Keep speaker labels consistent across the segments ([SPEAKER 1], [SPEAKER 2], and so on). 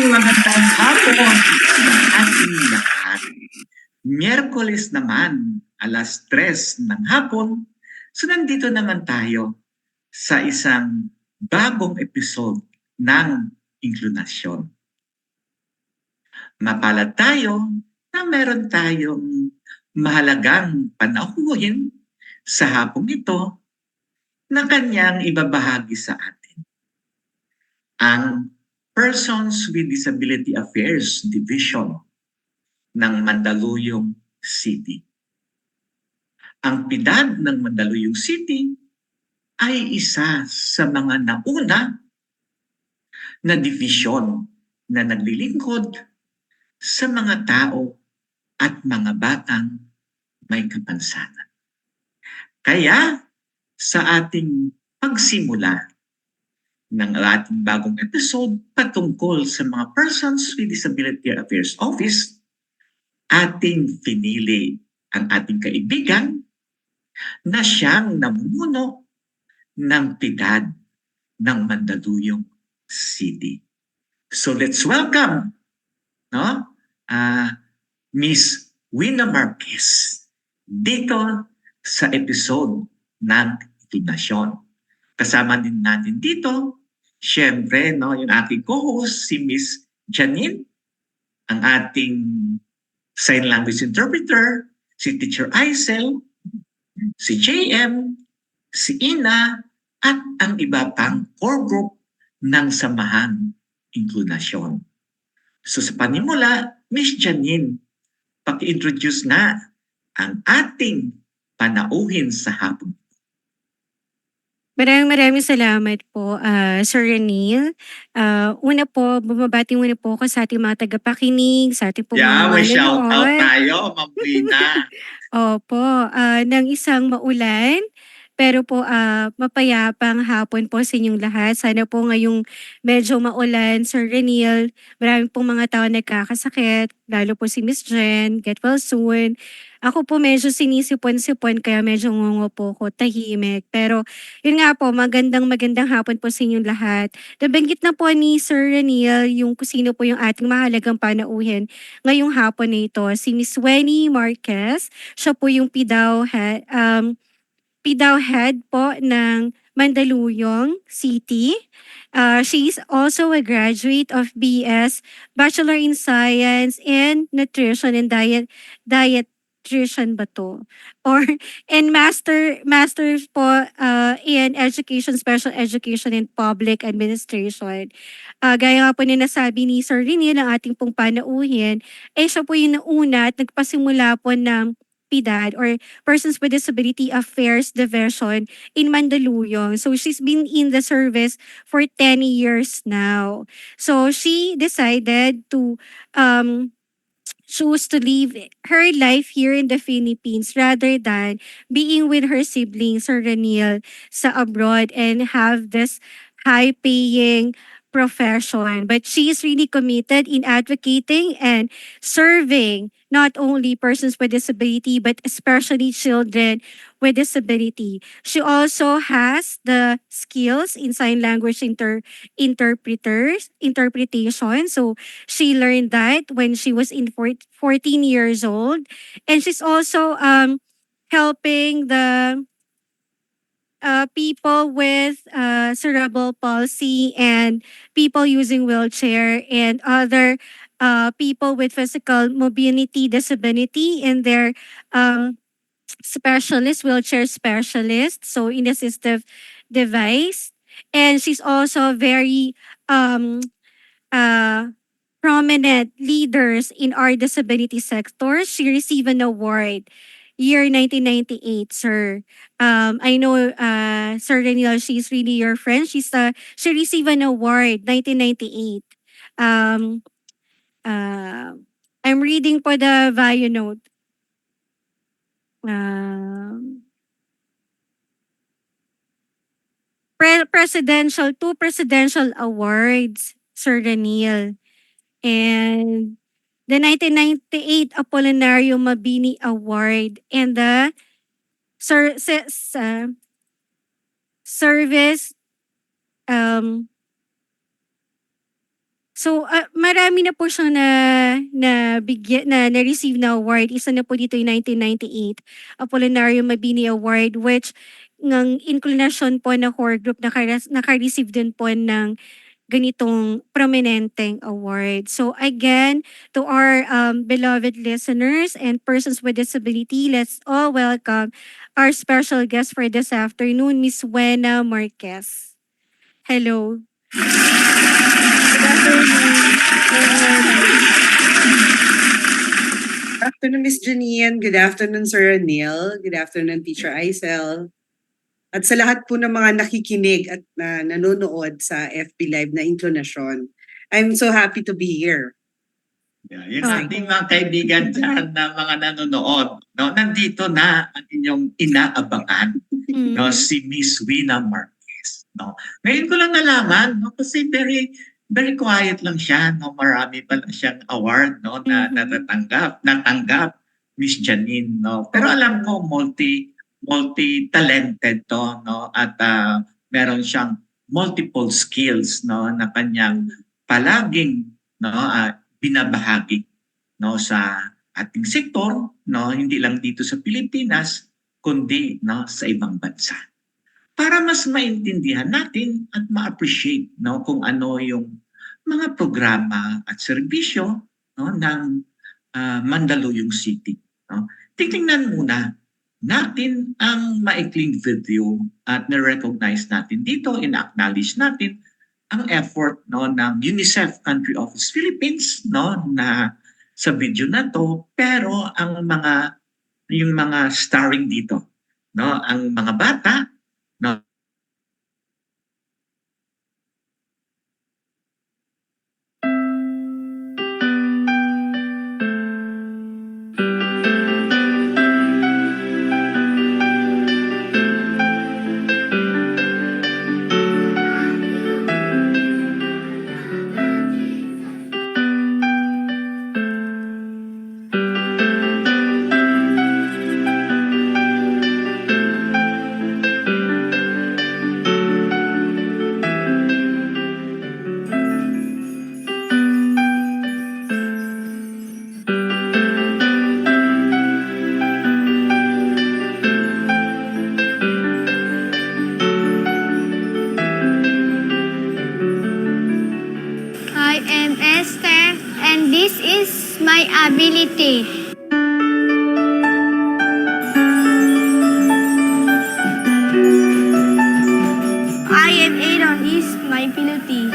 [SPEAKER 1] magandang hapon sa ating lahat. Miyerkules naman, 3:00 ng hapon. So nandito naman tayo sa isang bagong episode ng Inklinasyon. Mapalad tayo na meron tayong mahalagang panauhin sa hapong ito na kanyang ibabahagi sa atin. Ang Persons with Disability Affairs Division ng Mandaluyong City. Ang PIDAD ng Mandaluyong City ay isa sa mga nauna na division na naglilingkod sa mga tao at mga batang may kapansanan. Kaya sa ating pagsimula ng ating bagong episode patungkol sa mga Persons with Disability Affairs Office, ating pinili ang ating kaibigan na siyang namumuno ng PIDAD ng Mandaluyong City. So let's welcome Miss Wina Marquez dito sa episode ng Inklinasyon. Kasama din natin dito, syempre, yung ating co-host, si Miss Janine, ang ating sign language interpreter, si Teacher Aisel, si JM, si Ina, at ang iba pang core group ng Samahang Inklinasyon. So sa panimula, Miss Janine, paki-introduce nga ang ating panauhin sa hapon.
[SPEAKER 2] Maraming salamat po, Sir Ranil. Una po, bumabati muna po ako sa ating mga tagapakinig, sa ating po mga
[SPEAKER 1] May shout out
[SPEAKER 2] manonood.
[SPEAKER 1] tayo, Ma'am Wina.
[SPEAKER 2] Opo, ng isang maulan, pero po mapayapang hapon po sa inyong lahat. Sana po ngayong medyo maulan, Sir Ranil, marami pong mga tao nagkakasakit, lalo po si Miss Jen, get well soon. Ako po medyo sinisipon-sipon kaya medyo ngungo po ko, tahimik. Pero yun nga po, magandang hapon po sa inyong lahat. Nabanggit na po ni Sir Ranil yung kung sino po yung ating mahalagang panauhin ngayong hapon na ito. Si Miss Wenny Marquez, siya po yung PIDAW head po ng Mandaluyong City. She is also a graduate of BS, Bachelor in Science in Nutrition and Dietitian ba to? Or and master po in Education, Special Education and Public Administration. Gaya nga po na nasabi ni Sir Rinil, ang ating pong panauhin, siya po yung nauna at nagpasimula po ng PIDAD or Persons with Disability Affairs Division in Mandaluyong. So she's been in the service for 10 years now. So she decided to choose to live her life here in the Philippines rather than being with her siblings or Ranil sa abroad and have this high-paying profession. But she is really committed in advocating and serving not only persons with disability but especially children with disability. She also has the skills in sign language interpretation. So she learned that when she was 14 years old. And she's also helping the people with cerebral palsy and people using wheelchair and other people with physical mobility disability in their wheelchair specialist, so in assistive device. And she's also very prominent leaders in our disability sector. She received an award year 1998, sir. I know, Sir Daniel, she's really your friend. She received an award 1998. Um, I'm reading po the bio note. Two presidential awards, Sir Daniel. And the 1998 Apolinario Mabini Award and the Service So, marami na po siyang na-receive na award. Isa na po dito yung 1998 Apolinario Mabini Award, which ng inclination po na core group naka-receive din po ng ganitong prominenteng award. So again, to our beloved listeners and persons with disability, let's all welcome our special guest for this afternoon, Miss Wena Marquez. Hello. Good afternoon.
[SPEAKER 3] Good afternoon, Miss Janine. Good afternoon, Sir Neil. Good afternoon, Teacher Aisel. At sa lahat po ng mga nakikinig at nanonood sa FB Live na Inclinasyon. I'm so happy to be here.
[SPEAKER 1] Yung ating mga kaibigan dyan na mga nanonood, no, nandito na ang inyong inaabangan, no, si Miss Wena Marquez. No. Ngayon ko lang nalaman, no, kasi very quiet lang siya. No. Marami pa lang siyang award, no, na natanggap, Miss Janine. No. Pero alam ko, multi-talented to, no, at meron siyang multiple skills, no, na kanyang palaging, no, binabahagi, no, sa ating sektor, no, hindi lang dito sa Pilipinas kundi, no, sa ibang bansa. Para mas maintindihan natin at ma-appreciate, no, kung ano yung mga programa at serbisyo, no, ng Mandaluyong City, no. Titingnan muna natin ang maikling video at na-recognize natin dito, ina-acknowledge natin ang effort, no, ng UNICEF Country Office Philippines, no, na sa video na to, pero yung mga starring dito, no, ang mga bata, no,
[SPEAKER 4] I am Esther, and this is my ability. I am Aaron, is my ability.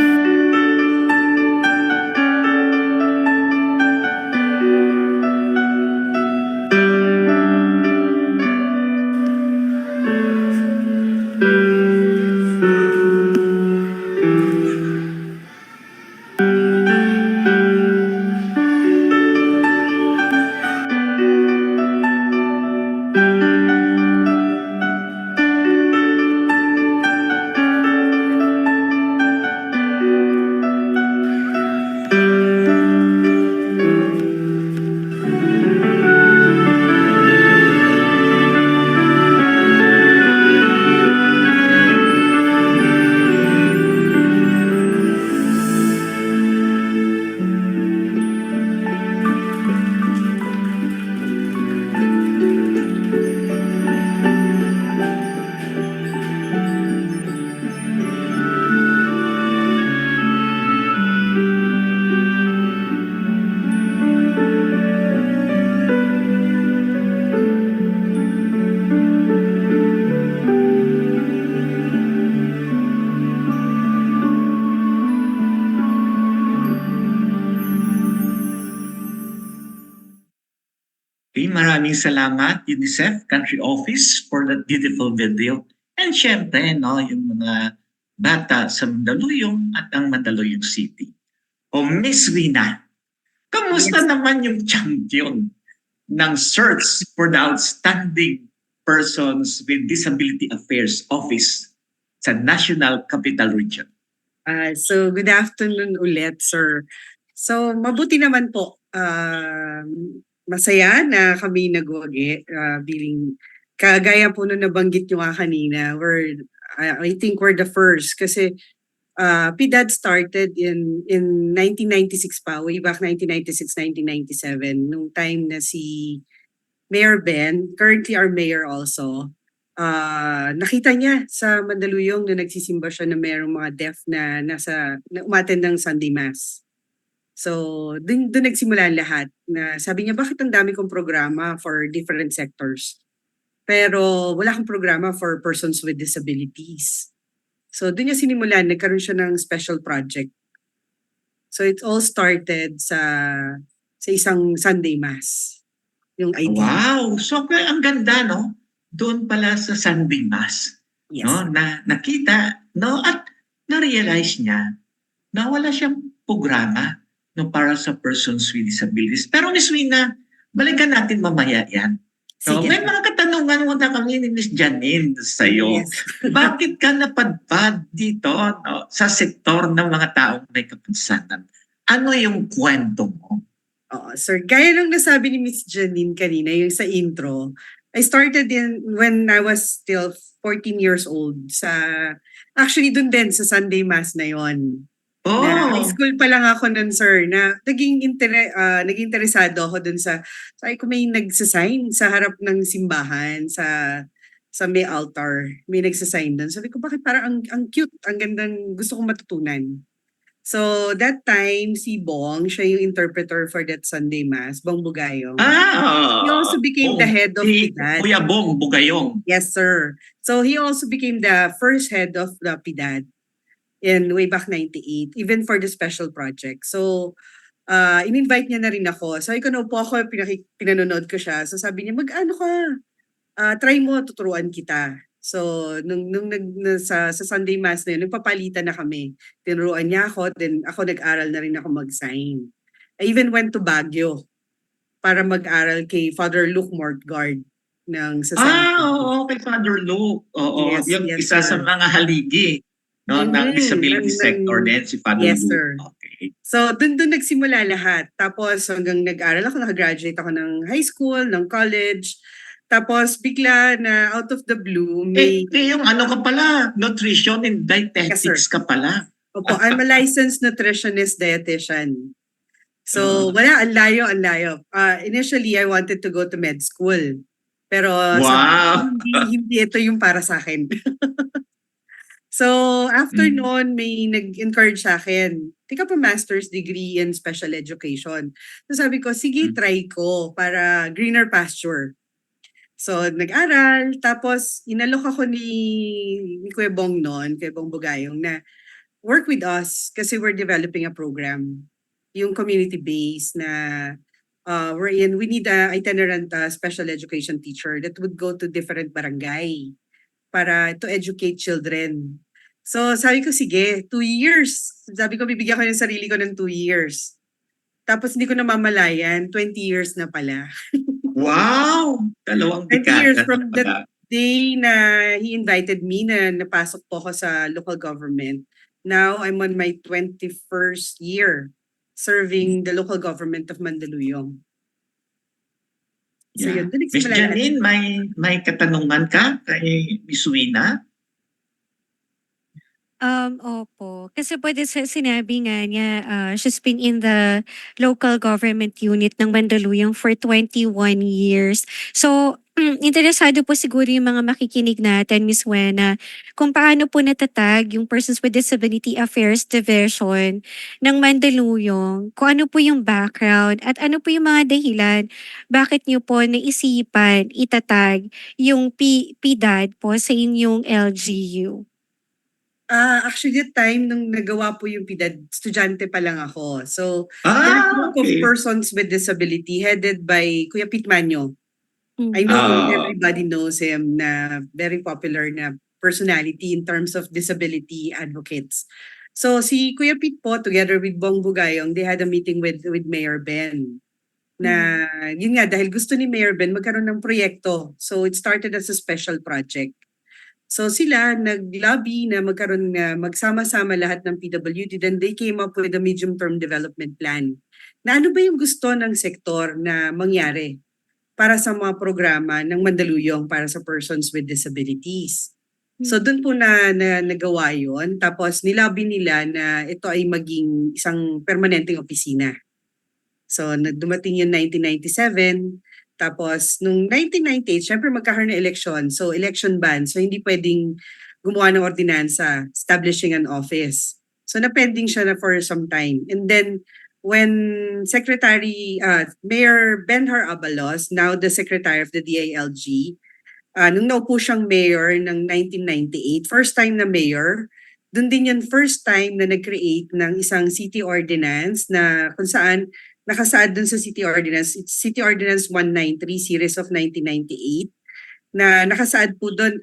[SPEAKER 1] Okay, maraming salamat UNICEF Country Office for that beautiful video. And syempre, no, yung mga bata sa Mandaluyong at ang Mandaluyong City. O Miss Wena, kamusta naman yung champion ng search for the Outstanding Persons with Disability Affairs Office sa National Capital Region?
[SPEAKER 3] So good afternoon ulit, sir. So mabuti naman po. Masaya na kami nagwagi biling kagaya po nung nabanggit nyo nga kanina. I think we're the first kasi PDAD started in 1996 pa, way back 1996, 1997, nung time na si Mayor Ben, currently our mayor also, nakita niya sa Mandaluyong na nagsisimba siya na mayroong mga deaf na umattend ng Sunday Mass. So, dun nagsimula ang lahat na sabi niya, bakit ang dami kong programa for different sectors? Pero wala akong programa for persons with disabilities. So, dun niya sinimulan, nagkaroon siya ng special project. So, it all started sa isang Sunday Mass. Yung idea.
[SPEAKER 1] Wow! So, ang ganda, no? Doon pala sa Sunday Mass,
[SPEAKER 3] Yes.
[SPEAKER 1] no? Na nakita, no? At na-realize niya na wala siyang programa, no, para sa persons with disabilities. Pero Miss Wina, balikan natin mamaya yan. No?
[SPEAKER 3] Sige.
[SPEAKER 1] May mga katanungan muna kami ni Miss Janine sa'yo.
[SPEAKER 3] Yes.
[SPEAKER 1] Bakit ka napadpad dito, no, sa sektor ng mga taong may kapansanan? Ano yung kwento mo?
[SPEAKER 3] Oo, sir. Gaya nung nasabi ni Miss Janine kanina, yung sa intro, I started when I was still 14 years old. Actually, dun din sa Sunday Mass na yon. Na high
[SPEAKER 1] Oh,
[SPEAKER 3] school pa lang ako nun, sir, na naging interesado ako dun sabi ko may nagsasign sa harap ng simbahan, sa may altar, may nagsasign dun. Sabi ko, bakit parang ang cute, ang gandang, gusto kong matutunan. So, that time, si Bong, siya yung interpreter for that Sunday Mass, Bong Bugayong. He also became the head of
[SPEAKER 1] si
[SPEAKER 3] PDAD.
[SPEAKER 1] Kuya Bong Bugayong.
[SPEAKER 3] Yes, sir. So, he also became the first head of the PDAD in way back 98, even for the special project. So, in-invite niya na rin ako. So, ikaw po ako, pinanonood ko siya. So, sabi niya, mag-ano ka? Try mo, tuturuan kita. So, sa Sunday Mass na yun, nagpapalitan na kami. Tinuruan niya ako, then ako nag-aral na rin ako mag-sign. I even went to Baguio para mag-aral kay Father Luke Mortgard ng sa Sunday.
[SPEAKER 1] Oo, kay Father Luke. Oo,
[SPEAKER 3] Yes,
[SPEAKER 1] yung
[SPEAKER 3] yes,
[SPEAKER 1] isa sa
[SPEAKER 3] sir.
[SPEAKER 1] mga haligi, no, ng disability sector din, si Father
[SPEAKER 3] Yes,
[SPEAKER 1] Luke.
[SPEAKER 3] sir.
[SPEAKER 1] Okay.
[SPEAKER 3] So, dun nagsimula lahat. Tapos, hanggang nag-aral ako, nakagraduate ako ng high school, ng college. Tapos, bigla na out of the blue, may...
[SPEAKER 1] Yung ano ka pala, nutrition and
[SPEAKER 3] Yes, sir.
[SPEAKER 1] dietetics ka pala.
[SPEAKER 3] Opo, I'm a licensed nutritionist dietitian. So, wala, ang layo. Initially, I wanted to go to med school. Pero, sabi ko,
[SPEAKER 1] Wow!
[SPEAKER 3] hindi ito yung para sa akin. So, after noon, may nag-encourage sa akin, take up a master's degree in special education. So, sabi ko, sige, try ko para greener pasture. So, nag-aral. Tapos, inalok ako ni Kuya Bong noon, Kuya Bong Bugayong, na work with us kasi we're developing a program. Yung community-based na wherein we need a itinerant special education teacher that would go to different barangay para to educate children. So, sabi ko, sige, 2 years. Sabi ko, bibigyan ko yung sarili ko ng 2 years. Tapos hindi ko namamalayan, 20 years na pala.
[SPEAKER 1] Wow! 2
[SPEAKER 3] 20 years
[SPEAKER 1] dekada
[SPEAKER 3] from
[SPEAKER 1] na pala.
[SPEAKER 3] that day na he invited me na napasok po ako sa local government. Now, I'm on my 21st year serving the local government of Mandaluyong. So
[SPEAKER 1] Yeah.
[SPEAKER 3] yun, dun
[SPEAKER 1] Miss
[SPEAKER 3] nagsimula lahat.
[SPEAKER 1] Janine, may katanungan ka kay Miss Wina?
[SPEAKER 2] Opo. Kasi pwede sinabi nga niya, she's been in the local government unit ng Mandaluyong for 21 years. So, interesado po siguro yung mga makikinig natin, Miss Wena, kung paano po natatag yung Persons with Disability Affairs Division ng Mandaluyong, kung ano po yung background at ano po yung mga dahilan bakit niyo po naisipan itatag yung PDAD po sa inyong LGU.
[SPEAKER 3] Actually, that time nung nagawa po yung PDAD, estudyante pa lang ako. So, there's a group of
[SPEAKER 1] Okay.
[SPEAKER 3] persons with disability headed by Kuya Pete Manyo. I
[SPEAKER 2] Mm.
[SPEAKER 3] know
[SPEAKER 1] Ah.
[SPEAKER 3] everybody knows him na very popular na personality in terms of disability advocates. So, si Kuya Pete po, together with Bong Bugayong, they had a meeting with Mayor Ben. Na, yun nga, dahil gusto ni Mayor Ben magkaroon ng proyekto. So, it started as a special project. So sila nag-lobby na magkaroon na magsama-sama lahat ng PWD, then they came up with a medium-term development plan. Na ano ba yung gusto ng sektor na mangyari para sa mga programa ng Mandaluyong para sa persons with disabilities. So doon po na nagawa yun. Tapos nilabi nila na ito ay maging isang permanenteng opisina. So dumating yung 1997. Tapos nung 1998, syempre magkakaroon ng election. So election ban. So hindi pwedeng gumawa ng ordinansa establishing an office. So na-pending siya na for some time. And then when Mayor Benhar Abalos, now the Secretary of the DILG, nung naupo siyang mayor ng 1998, first time na mayor, doon din yung first time na nag-create ng isang city ordinance na kung saan nakasaad dun sa city ordinance, it's City Ordinance 193 series of 1998, na nakasaad po doon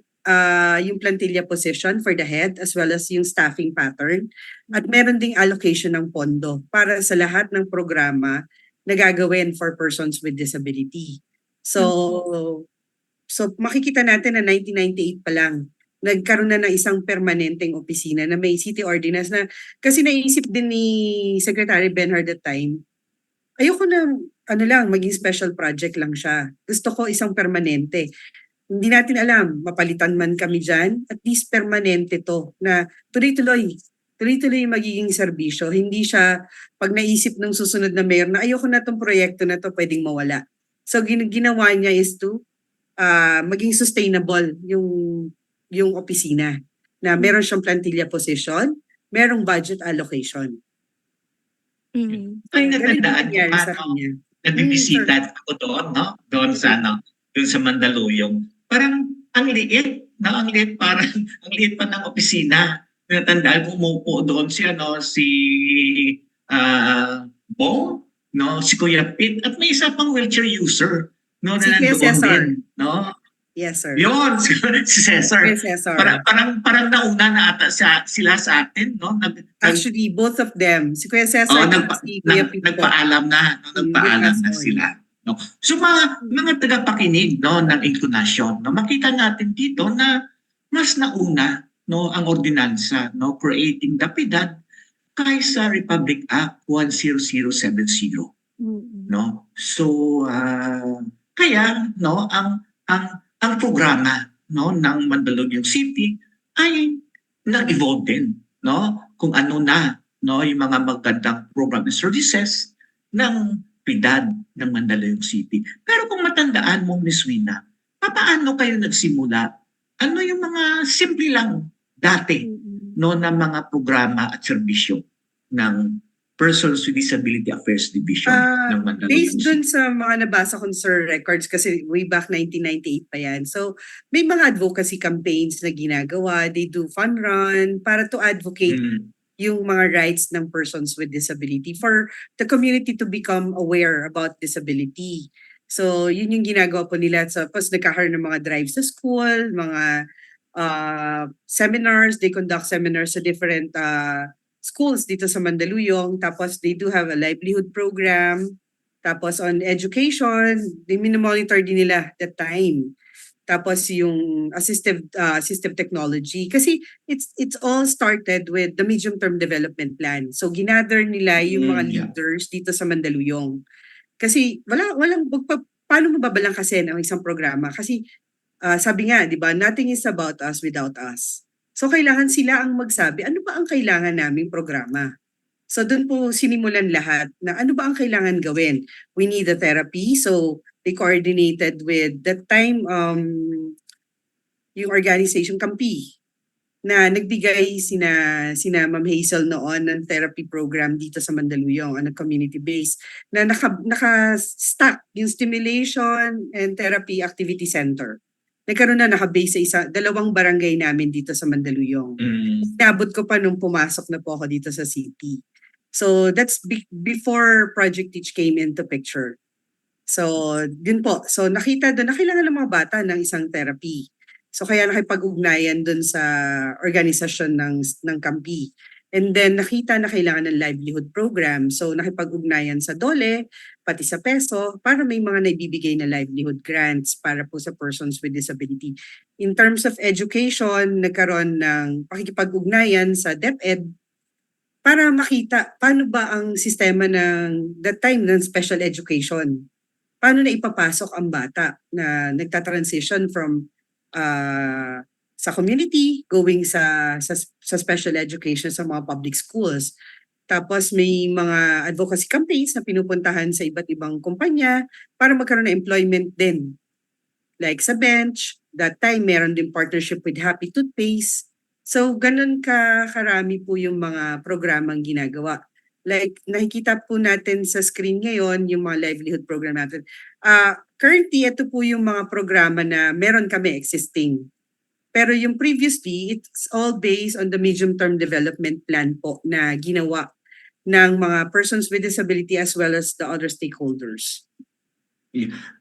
[SPEAKER 3] yung plantilla position for the head as well as yung staffing pattern. At meron ding allocation ng pondo para sa lahat ng programa na gagawin for persons with disability. So makikita natin na 1998 pa lang, nagkaroon na ng isang permanenteng opisina na may city ordinance na, kasi naisip din ni Secretary Benhar that time, ayoko na maging special project lang siya. Gusto ko isang permanente. Hindi natin alam, mapalitan man kami dyan, at least permanente to, na tuloy-tuloy yung magiging serbisyo. Hindi siya pag naisip ng susunod na mayor na ayoko na tong proyekto na to, pwedeng mawala. So ginawa niya is to maging sustainable yung opisina, na meron siyang plantilla position, merong budget allocation.
[SPEAKER 2] Mm.
[SPEAKER 1] Ay,
[SPEAKER 3] Ganun
[SPEAKER 1] natandaan
[SPEAKER 3] yung
[SPEAKER 1] ko
[SPEAKER 3] nangyari
[SPEAKER 1] pa,
[SPEAKER 3] sa
[SPEAKER 1] no?
[SPEAKER 3] kanya.
[SPEAKER 1] Nagbibisita ako doon, no? Doon sa Mandaluyong. Parang ang liit, no? Ang liit, parang ang liit pa ng opisina. Natandaan ko, umupo doon si Bong, no? Si Kuya Pete, at may isa pang wheelchair user, no?
[SPEAKER 3] Si
[SPEAKER 1] Na
[SPEAKER 3] Kuya
[SPEAKER 1] nandoon
[SPEAKER 3] Cesar.
[SPEAKER 1] din, no?
[SPEAKER 3] Yes, sir.
[SPEAKER 1] Yun, si Cesar.
[SPEAKER 3] Kuya Cesar.
[SPEAKER 1] Parang nauna na ata sila sa atin, no?
[SPEAKER 3] Actually, both of them. Si Kuya Cesar at si Kuya Pete po.
[SPEAKER 1] nagpaalam na, no? Nagpaalam na
[SPEAKER 3] Yes,
[SPEAKER 1] sila. No? So mga tagapakinig, no, ng intonasyon, no, makita natin dito na mas nauna, no, ang ordinansa, no, creating the PIDAD kaysa Republic Act 10070, no. So kaya, no, ang programa, no, ng Mandaluyong City ay nag-evolve din, no, kung ano na, no, yung mga magandang program and services ng PIDAD ng Mandaluyong City. Pero kung matandaan mo, Ms. Wina, paano kayo nagsimula? Ano yung mga simple lang dati, no, na mga programa at serbisyo ng Persons with Disability Affairs Division ng Mandaluyong
[SPEAKER 3] Based
[SPEAKER 1] City?
[SPEAKER 3] dun sa mga nabasa kong sir records, kasi way back 1998 pa yan. So may mga advocacy campaigns na ginagawa. They do fun run para to advocate yung mga rights ng persons with disability, for the community to become aware about disability. So yun yung ginagawa po nila. Tapos nagkakaroon ng mga drives sa school, mga seminars. They conduct seminars sa different schools dito sa Mandaluyong. Tapos they do have a livelihood program. Tapos on education, they monitor din nila that time. Tapos yung assistive technology, kasi it's all started with the medium term development plan. So ginather nila yung mga leaders dito sa Mandaluyong. Kasi paano mababalang kasi ng isang programa? Kasi sabi nga, 'di ba, nothing is about us without us. So kailangan sila ang magsabi, ano ba ang kailangan naming programa? So doon po sinimulan lahat na ano ba ang kailangan gawin? We need a therapy. So they coordinated with that time yung organization Kampi, na nagbigay sina Ma'am Hazel noon ng therapy program dito sa Mandaluyong on a community base, na naka-stack yung stimulation and therapy activity center. Nagkaroon na naka-base sa dalawang barangay namin dito sa Mandaluyong. Inabot ko pa nung pumasok na po ako dito sa city. So that's before Project Teach came into picture. So din po, so nakita doon na kailangan ng mga bata ng isang therapy. So kaya nakipag-ugnayan doon sa organisasyon ng Kampi. And then nakita na kailangan ng livelihood program. So nakipag-ugnayan sa DOLE, pati sa PESO, para may mga naibibigay na livelihood grants para po sa persons with disability. In terms of education, nagkaroon ng pakikipag-ugnayan sa DepEd para makita paano ba ang sistema ng that time ng special education. Paano na ipapasok ang bata na nagta-transition from sa community, going sa special education sa mga public schools. Tapos may mga advocacy campaigns na pinupuntahan sa iba't ibang kumpanya para magkaroon ng employment din. Like sa bench, that time meron din partnership with Happy Toothpaste. So ganun karami po yung mga programang ginagawa. Like nakikita po natin sa screen ngayon yung mga livelihood program natin. Currently, ito po yung mga programa na meron kami existing. Pero yung previously, it's all based on the medium-term development plan po na ginawa ng mga persons with disability as well as the other stakeholders.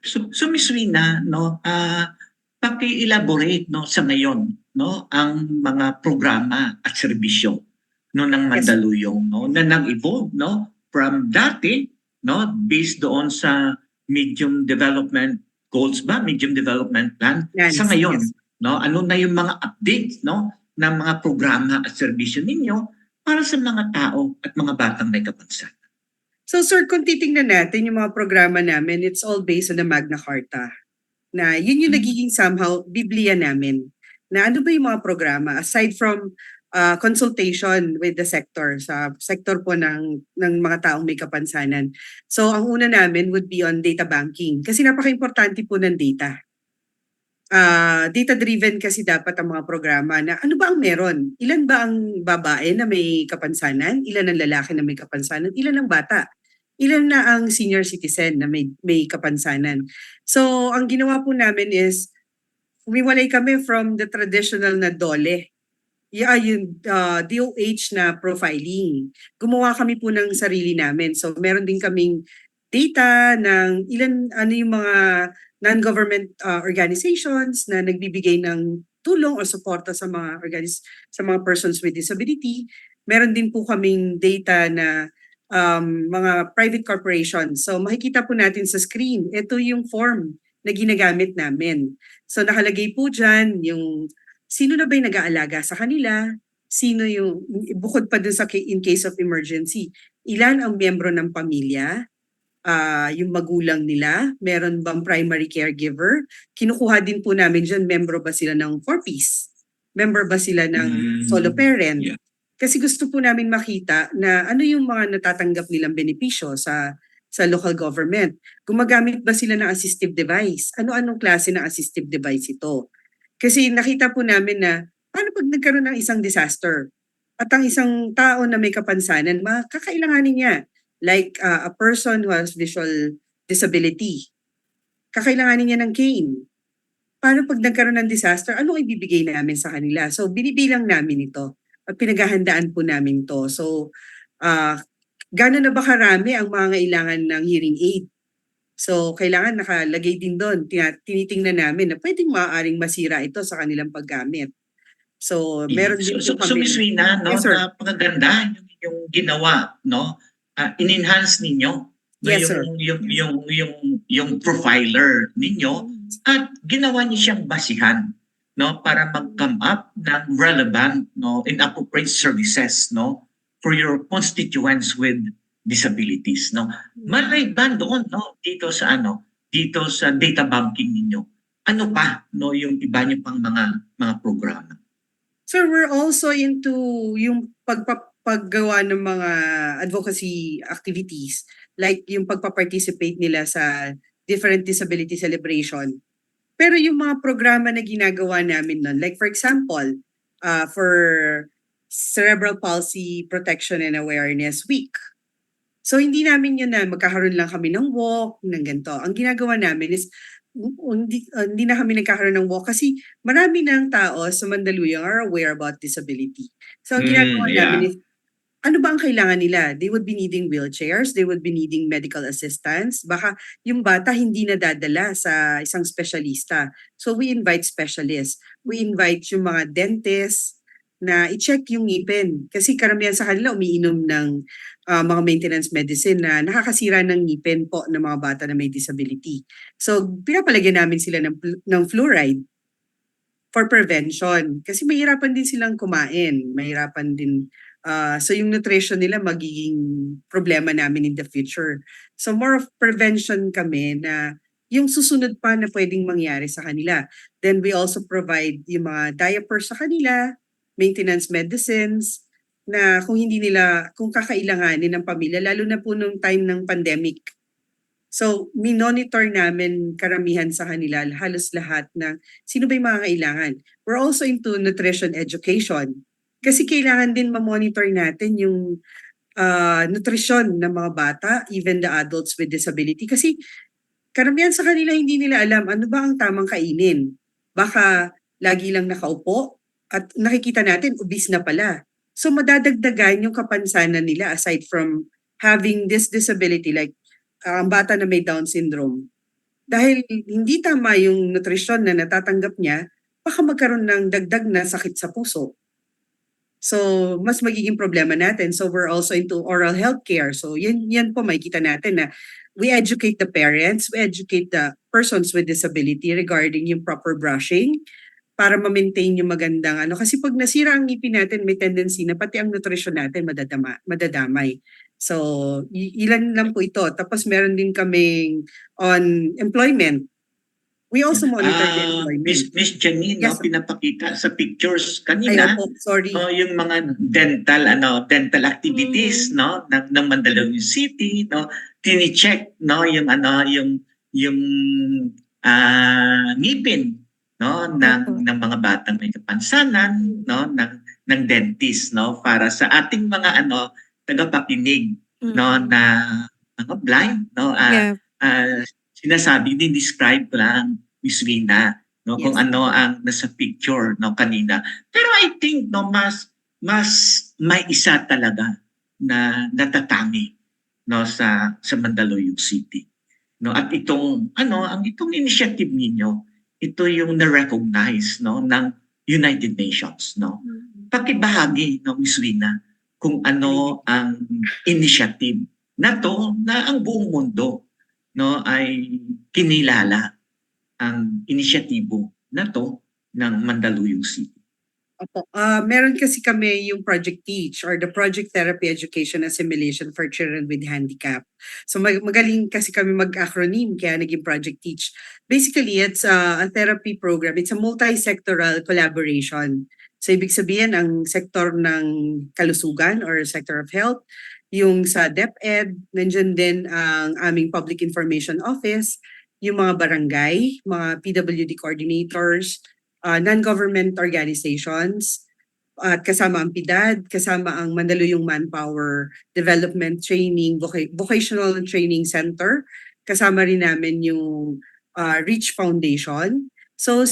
[SPEAKER 1] So Ms. Rina, no, paki-elaborate no sa ngayon, no, ang mga programa at serbisyo no ng
[SPEAKER 3] Yes.
[SPEAKER 1] Mandaluyong, no, na nag-evolve, no, from dati, no, based doon sa medium development goals ba, medium development plan,
[SPEAKER 3] Plans,
[SPEAKER 1] sa ngayon,
[SPEAKER 3] yes.
[SPEAKER 1] no, ano na yung mga updates, no, ng mga programa at serbisyo ninyo para sa mga tao at mga batang may kapansanan.
[SPEAKER 3] So sir, kung titingnan natin yung mga programa namin, it's all based on the Magna Carta. Na yun yung nagiging somehow Biblia namin. Na ano ba yung mga programa aside from consultation with the sector, sa sector po ng mga taong may kapansanan. So ang una namin would be on data banking kasi napaka-importante po ng data. Data-driven kasi dapat ang mga programa na ano ba ang meron? Ilan ba ang babae na may kapansanan? Ilan ang lalaki na may kapansanan? Ilan ang bata? Ilan na ang senior citizen na may kapansanan? So, ang ginawa po namin is, humiwalay kami from the traditional na DOLE. Yung DOH na profiling. Gumawa kami po ng sarili namin. So, meron din kaming data ng ano yung mga non-government organizations na nagbibigay ng tulong o suporta sa mga sa mga persons with disability. Meron din po kaming data na mga private corporations. So makikita po natin sa screen, ito yung form na ginagamit namin. So nakalagay po dyan yung sino na ba yung nag-aalaga sa kanila, sino yung, bukod pa dun sa in case of emergency, ilan ang miyembro ng pamilya, yung magulang nila, meron bang primary caregiver, kinukuha din po namin dyan, member ba sila ng 4-piece, member ba sila ng solo parent.
[SPEAKER 1] Yeah.
[SPEAKER 3] Kasi gusto po namin makita na ano yung mga natatanggap nilang benepisyo sa local government. Gumagamit ba sila ng assistive device? Ano-anong klase ng assistive device ito? Kasi nakita po namin na paano pag nagkaroon ng isang disaster at ang isang tao na may kapansanan, kakailanganin niya. Like a person who has visual disability, kakailanganin niya ng cane. Paano pag nagkaroon ng disaster, ano ibibigay namin sa kanila? So binibilang namin ito at pinaghahandaan po namin to. So gano'n na ba karami ang mga kailangan ng hearing aid? So kailangan nakalagay din doon, tinitingnan namin na pwedeng maaaring masira ito sa kanilang paggamit. So meron din
[SPEAKER 1] So
[SPEAKER 3] po kami.
[SPEAKER 1] Ms. Rina, no,
[SPEAKER 3] Yes, sir.
[SPEAKER 1] napakaganda yung ginawa, no? In-enhance ninyo no,
[SPEAKER 3] Yes, sir.
[SPEAKER 1] yung profiler ninyo at ginawa niyo siyang basihan no para mag-come up ng relevant no and appropriate services no for your constituents with disabilities no. Maliban doon no dito sa data banking ninyo. Ano pa no yung iba niyo pang mga programa?
[SPEAKER 3] Sir, we're also into yung paggawa ng mga advocacy activities, like yung pagpa-participate nila sa different disability celebration. Pero yung mga programa na ginagawa namin nun, like for example, for Cerebral Palsy Protection and Awareness Week. So hindi namin yun na magkakaroon lang kami ng walk, ng ganito. Ang ginagawa namin is hindi na kami nagkakaroon ng walk kasi marami ng tao sa Mandaluyong are aware about disability. So ang ginagawa namin is, ano ba ang kailangan nila? They would be needing wheelchairs, they would be needing medical assistance. Baka yung bata hindi nadadala sa isang specialista. So we invite specialists. We invite yung mga dentists na i-check yung ngipin. Kasi karamihan sa kanila umiinom ng mga maintenance medicine na nakakasira ng ngipin po ng mga bata na may disability. So pinapalagyan namin sila ng fluoride for prevention. Kasi mahirapan din silang kumain. Mahirapan din. So yung nutrition nila magiging problema namin in the future. So more of prevention kami na yung susunod pa na pwedeng mangyari sa kanila. Then we also provide yung mga diapers sa kanila, maintenance medicines, na kung kakailanganin ng pamilya, lalo na po nung time ng pandemic. So, minonitor namin karamihan sa kanila, halos lahat ng sino ba yung mga kailangan. We're also into nutrition education. Kasi kailangan din ma-monitor natin yung nutrisyon ng mga bata, even the adults with disability. Kasi karamihan sa kanila hindi nila alam ano ba ang tamang kainin. Baka lagi lang nakaupo at nakikita natin obese na pala. So madadagdagan yung kapansanan nila aside from having this disability like ang bata na may Down syndrome. Dahil hindi tama yung nutrisyon na natatanggap niya, baka magkaroon ng dagdag na sakit sa puso. So, mas magiging problema natin. So, we're also into oral health care. So, yan po makikita natin na we educate the parents, we educate the persons with disability regarding yung proper brushing para ma-maintain yung magandang ano. Kasi pag nasira ang ngipin natin, may tendency na pati ang nutrition natin madadamay. So, ilan lang po ito. Tapos meron din kaming on employment. We also monitor the employment.
[SPEAKER 1] Miss Janine,
[SPEAKER 3] Yes.
[SPEAKER 1] no, pinapakita sa pictures
[SPEAKER 3] Ay,
[SPEAKER 1] kanina,
[SPEAKER 3] opo, sorry.
[SPEAKER 1] yung mga dental activities no ng Mandaluyong City, no, tini-check no yung ngipin no ng mga batang may kapansanan no ng dentist no para sa ating mga tagapakinig no na mga blind no
[SPEAKER 2] Yeah.
[SPEAKER 1] sinasabi din describe ko lang Miss Rina no kung
[SPEAKER 3] Yes.
[SPEAKER 1] ano ang nasa picture no kanina. Pero I think no mas may isa talaga na natatangi no sa Mandaluyong City. No at itong itong initiative ninyo, ito yung na-recognize no ng United Nations no. Pakibahagi no Miss Rina kung ano ang initiative na to na ang buong mundo no ay kinilala ang inisyatibo na to ng Mandaluyong City.
[SPEAKER 3] Opo. Meron kasi kami yung Project Teach or the Project Therapy Education Assimilation for Children with Handicap. So magaling kasi kami mag-acronym kaya naging Project Teach. Basically, it's a therapy program. It's a multi-sectoral collaboration. So ibig sabihin, ang sektor ng kalusugan or sector of health, yung sa DepEd, nandiyan din ang aming Public Information Office, yung mga barangay, mga PWD coordinators, non-government organizations, at kasama ang PIDAD, kasama ang Mandaluyong Manpower Development Training, Vocational Training Center, kasama rin namin yung Reach Foundation. So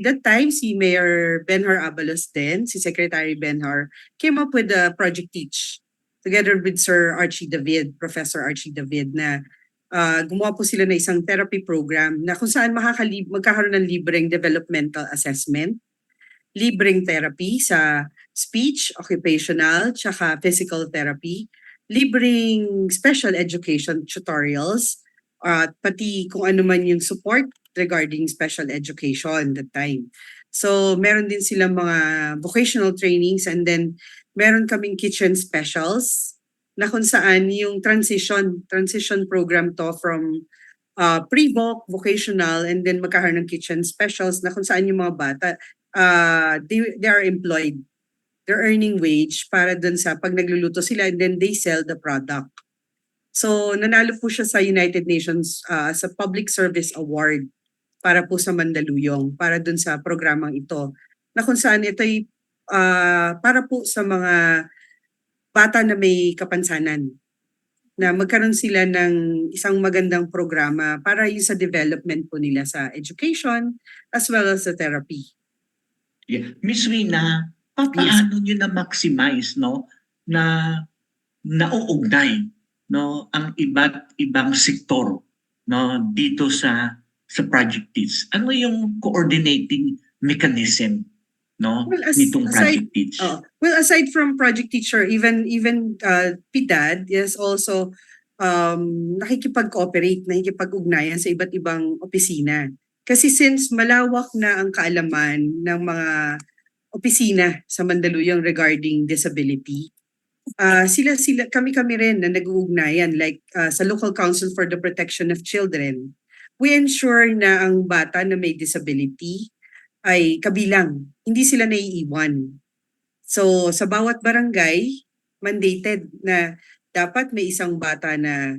[SPEAKER 3] that time, si Mayor Benhar Abalos din, si Secretary Benhar, came up with the Project Teach together with Sir Archie David, Professor Archie David, na gumawa po sila ng isang therapy program na kung saan magkakaroon ng libreng developmental assessment, libreng therapy sa speech, occupational, tsaka physical therapy, libreng special education tutorials, at pati kung ano man yung support regarding special education that time. So meron din silang mga vocational trainings and then meron kaming kitchen specials na kung saan yung transition program to from pre-voc, vocational, and then magkakaroon ng kitchen specials na kung saan yung mga bata, they are employed. They're earning wage para dun sa pag nagluluto sila and then they sell the product. So nanalo po siya sa United Nations sa Public Service Award para po sa Mandaluyong, para dun sa programang ito. Na kung saan ito ay para po sa mga bata na may kapansanan, na magkaroon sila ng isang magandang programa para yung sa development po nila sa education as well as sa therapy.
[SPEAKER 1] Yeah. Miss Rina, paano nyo na-maximize no, na nauugnay no, ang iba't ibang sektor no, dito sa Project Teach? Ano yung coordinating mechanism no, nitong Project Teach?
[SPEAKER 3] Well, aside from Project Teacher, even PIDAD is also nakikipag-cooperate, nakikipag-ugnayan sa iba't ibang opisina. Kasi since malawak na ang kaalaman ng mga opisina sa Mandaluyong regarding disability, kami rin na nag-uugnayan like sa Local Council for the Protection of Children. we ensure na ang bata na may disability ay kabilang, hindi sila naiiwan. So sa bawat barangay, mandated na dapat may isang bata na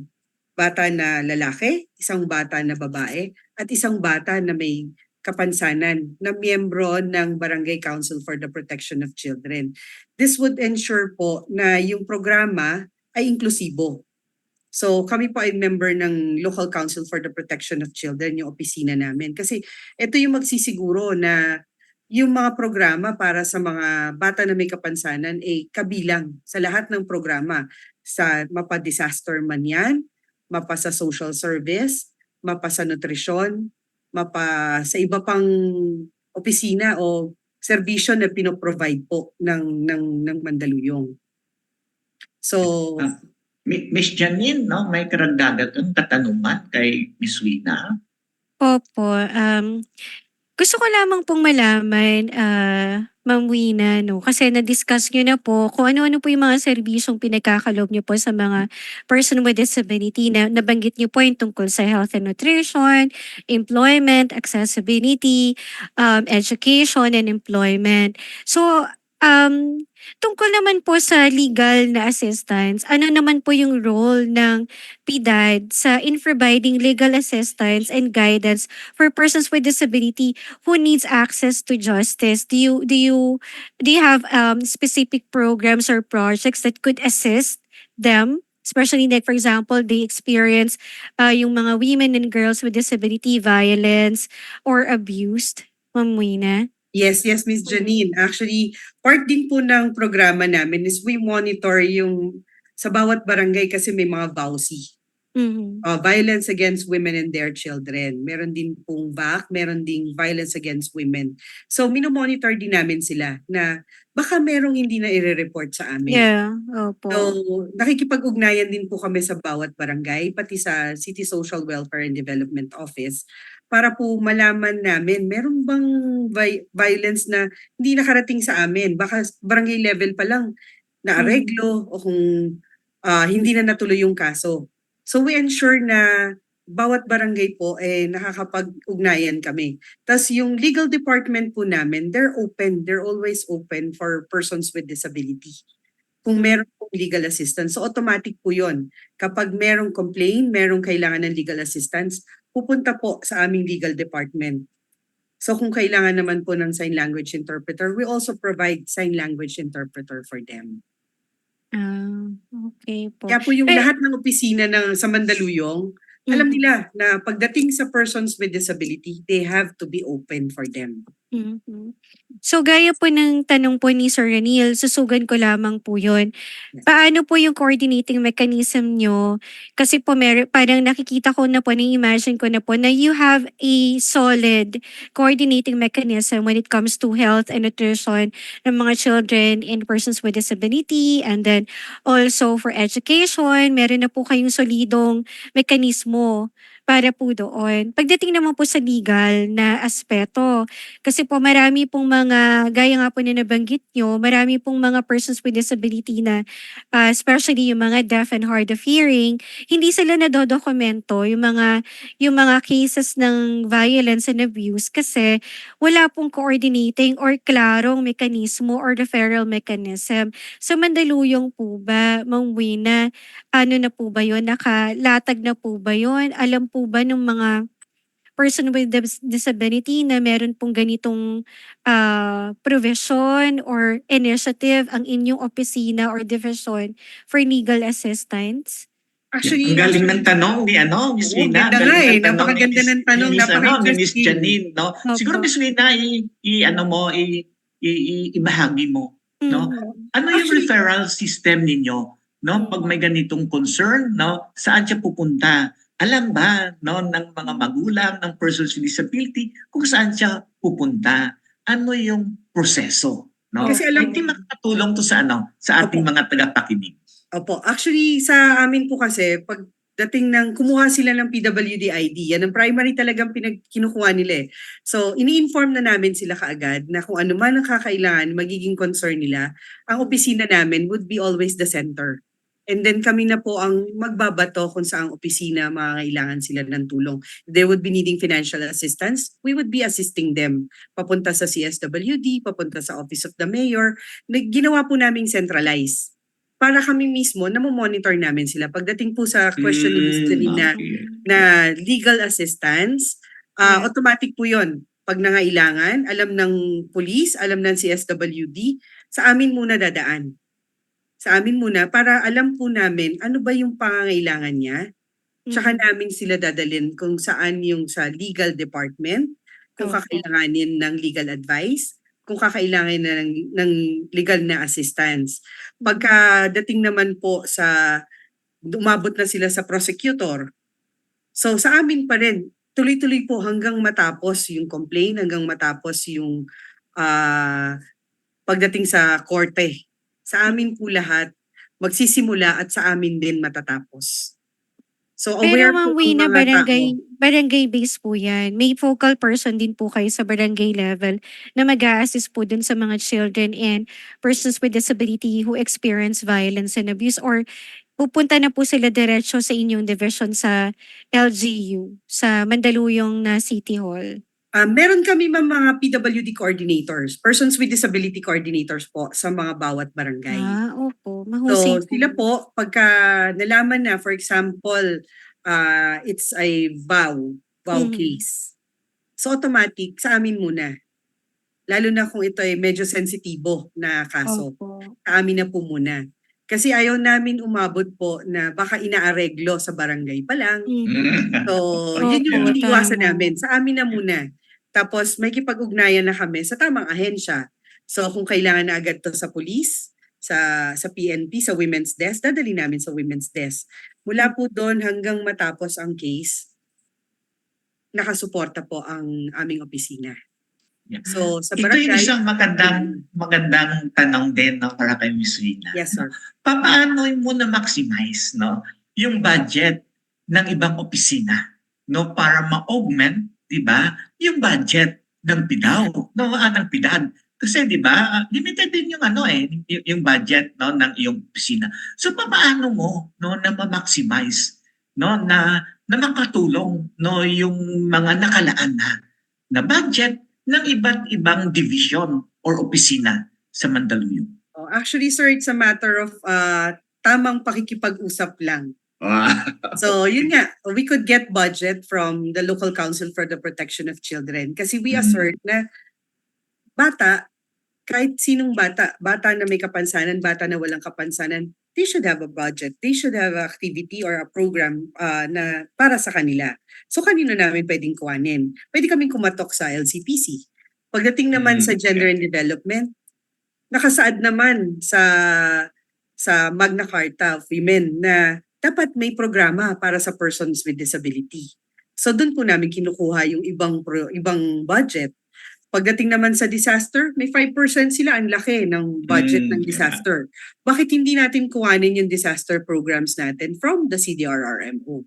[SPEAKER 3] lalaki, isang bata na babae, at isang bata na may kapansanan na miyembro ng Barangay Council for the Protection of Children. This would ensure po na yung programa ay inklusibo. So kami po ay member ng Local Council for the Protection of Children, yung opisina namin. Kasi ito yung magsisiguro na yung mga programa para sa mga bata na may kapansanan ay kabilang sa lahat ng programa. Sa mapa-disaster man yan, mapa sa social service, mapa sa nutrisyon, mapa sa iba pang opisina o serbisyo na pinoprovide po ng Mandaluyong. So,
[SPEAKER 1] Miss Janine, no, may karagdagan katanungan kay Miss Wina.
[SPEAKER 2] Opo, gusto ko lamang pong malaman, Ma'am Wina, no, kasi na-discuss niyo na po kung ano-ano po yung mga serbisyong pinagkakaloob niyo po sa mga person with disability na nabanggit niyo po yung tungkol sa health and nutrition, employment, accessibility, education and employment. So, tungkol naman po sa legal na assistance, ano naman po yung role ng PDAD sa in providing legal assistance and guidance for persons with disability who needs access to justice? Do you have specific programs or projects that could assist them? Especially like for example, they experience yung mga women and girls with disability violence or abused, Ma'am Wina?
[SPEAKER 3] yes, Miss Janine. Actually, part din po ng programa namin is we monitor yung sa bawat barangay kasi may mga VAUSI.
[SPEAKER 2] Mhm.
[SPEAKER 3] Violence against women and their children. Meron din pong VAC, meron ding violence against women. So, minomonitor din namin sila na baka merong hindi na i-report sa amin.
[SPEAKER 2] Yeah, opo.
[SPEAKER 3] So, nakikipag-ugnayan din po kami sa bawat barangay, pati sa City Social Welfare and Development Office para po malaman namin, meron bang violence na hindi nakarating sa amin? Baka barangay level pa lang naareglo o kung hindi na natuloy yung kaso. So we ensure na bawat barangay po nakakapag-ugnayan kami. Tapos yung legal department po namin, they're always open for persons with disability. Kung meron pong legal assistance, so automatic po yun. Kapag merong complaint, merong kailangan ng legal assistance, pupunta po sa aming legal department. So kung kailangan naman po ng sign language interpreter, we also provide sign language interpreter for them.
[SPEAKER 2] Okay po.
[SPEAKER 3] Kaya po yung
[SPEAKER 2] Eh,
[SPEAKER 3] lahat ng opisina sa Mandaluyong, alam nila na pagdating sa persons with disability, they have to be open for them.
[SPEAKER 2] Mhm. So gaya po ng tanong po ni Sir Raniel, susugan ko lamang po yun.
[SPEAKER 3] Yes.
[SPEAKER 2] Paano po yung coordinating mechanism nyo? Kasi po parang nakikita ko na po, na-imagine ko na po na you have a solid coordinating mechanism when it comes to health and nutrition ng mga children and persons with disability, and then also for education, meron na po kayong solidong mekanismo para po doon. Pagdating naman po sa legal na aspeto, kasi po marami pong mga, gaya nga po na nabanggit nyo, marami pong mga persons with disability na, especially yung mga deaf and hard of hearing, hindi sila nadodokumento yung mga cases ng violence and abuse kasi wala pong coordinating or klarong mekanismo or referral mechanism. So Mandaluyong po ba, Ma'am Wina, ano na po ba yun? Nakalatag na po ba yun? Alam po ba ng mga person with disability na meron pong ganitong provision or initiative ang inyong opisina or division for legal assistance?
[SPEAKER 3] Actually,
[SPEAKER 1] Ang galing ng tanong ni Miss
[SPEAKER 3] Oo,
[SPEAKER 1] Wina.
[SPEAKER 3] ganda
[SPEAKER 1] Ang galing
[SPEAKER 3] nga
[SPEAKER 1] ng tanong
[SPEAKER 3] Napakaganda ng tanong,
[SPEAKER 1] ni Miss
[SPEAKER 3] napaka-interesting.
[SPEAKER 1] Janine, no?
[SPEAKER 2] Opo.
[SPEAKER 1] Siguro Miss Wina, ibahagi mo, no?
[SPEAKER 2] Mhm.
[SPEAKER 1] Ano yung
[SPEAKER 3] Actually-
[SPEAKER 1] referral system ninyo, no? Pag may ganitong concern, no? Saan siya pupunta? Alam ba, no, ng mga magulang ng persons with disability kung saan siya pupunta? Ano yung proseso, no?
[SPEAKER 3] Kasi alam-
[SPEAKER 1] I think makakatulong to sa sa ating mga tagapakinig.
[SPEAKER 3] Opo. Actually, sa amin po kasi, pagdating ng kumuha sila ng PWD ID, yan ang primary talagang kinukuha nila eh. So, ini-inform na namin sila kaagad na kung ano man ang kakailangan, magiging concern nila, ang opisina namin would be always the center. And then kami na po ang magbabato kung saang opisina mangangailangan sila ng tulong. If they would be needing financial assistance, we would be assisting them. Papunta sa CSWD, papunta sa Office of the Mayor. Ginawa po naming centralize. Para kami mismo, namomonitor namin sila. Pagdating po sa question ni Ms. Janine na legal assistance,
[SPEAKER 2] Yeah.
[SPEAKER 3] automatic po yun. Pag nangailangan, alam ng police, alam ng CSWD, sa amin muna dadaan. Sa amin muna para alam po namin ano ba yung pangangailangan niya. Tsaka namin sila dadalhin kung saan yung sa legal department, kung
[SPEAKER 2] Opo.
[SPEAKER 3] kakailanganin ng legal advice, kung kakailangan ng legal na assistance. Pagkadating naman po sa umabot na sila sa prosecutor, so sa amin pa rin, tuloy-tuloy po hanggang matapos yung complaint, hanggang matapos yung pagdating sa korte. Sa amin po lahat magsisimula at sa amin din matatapos. So
[SPEAKER 2] Pero
[SPEAKER 3] aware po
[SPEAKER 2] Ma'am
[SPEAKER 3] ang
[SPEAKER 2] Wina,
[SPEAKER 3] mga tao.
[SPEAKER 2] barangay based po yan. May focal person din po kayo sa barangay level na mag-a-assist po dun sa mga children and persons with disability who experience violence and abuse, or pupunta na po sila diretso sa inyong division sa LGU, sa Mandaluyong na City Hall.
[SPEAKER 3] Meron kami mga PWD coordinators, persons with disability coordinators po sa mga bawat barangay.
[SPEAKER 2] Opo. Mahusay
[SPEAKER 3] So sila po, pagka nalaman na, for example, it's a vow
[SPEAKER 2] Mhm.
[SPEAKER 3] case. So automatic, sa amin muna. Lalo na kung ito ay medyo sensitibo na kaso.
[SPEAKER 2] Opo.
[SPEAKER 3] Sa amin na po muna. Kasi ayaw namin umabot po na baka inaareglo sa barangay pa lang.
[SPEAKER 2] Mhm.
[SPEAKER 3] So, yun yung
[SPEAKER 2] Opo,
[SPEAKER 3] iniiwasan
[SPEAKER 2] tama.
[SPEAKER 3] namin. Sa amin na muna. Tapos may kipag-ugnayan na kami sa tamang ahensya. So kung kailangan na agad to sa police, sa PNP, sa women's desk, dadali namin sa women's desk. Mula po doon hanggang matapos ang case, nakasuporta po ang aming opisina.
[SPEAKER 1] Yeah.
[SPEAKER 3] So sa
[SPEAKER 1] Ito yung
[SPEAKER 3] barangay,
[SPEAKER 1] isang magandang tanong din, no, para kay Ms. Rina.
[SPEAKER 3] yes sir.
[SPEAKER 1] Paano mo na maximize, no, yung budget ng ibang opisina, no, para ma-augment, 'di ba, yung budget ng PIDAW, no, ng PIDAD. Kasi 'di ba, limited din yung yung budget, no, ng iyong opisina. So paano mo, no, na ma-maximize, no, na makatulong, no, yung mga nakalaan na budget ng iba't ibang division or opisina sa Mandaluyong?
[SPEAKER 3] Actually sir, it's a matter of tamang pakikipag-usap lang. So yun nga, we could get budget from the Local Council for the Protection of Children kasi we assert na bata, kahit sinong bata na may kapansanan, bata na walang kapansanan, they should have a budget. They should have an activity or a program na para sa kanila. So kanino namin pwedeng kuhanin? Pwede kaming kumatok sa LCPC. Pagdating naman sa gender and development, nakasaad naman sa Magna Carta of Women na dapat may programa para sa persons with disability. So doon po namin kinukuha yung ibang budget. Pagdating naman sa disaster, may 5% sila, ang laki ng budget ng disaster. Bakit hindi natin kuhanin yung disaster programs natin from the CDRRMO?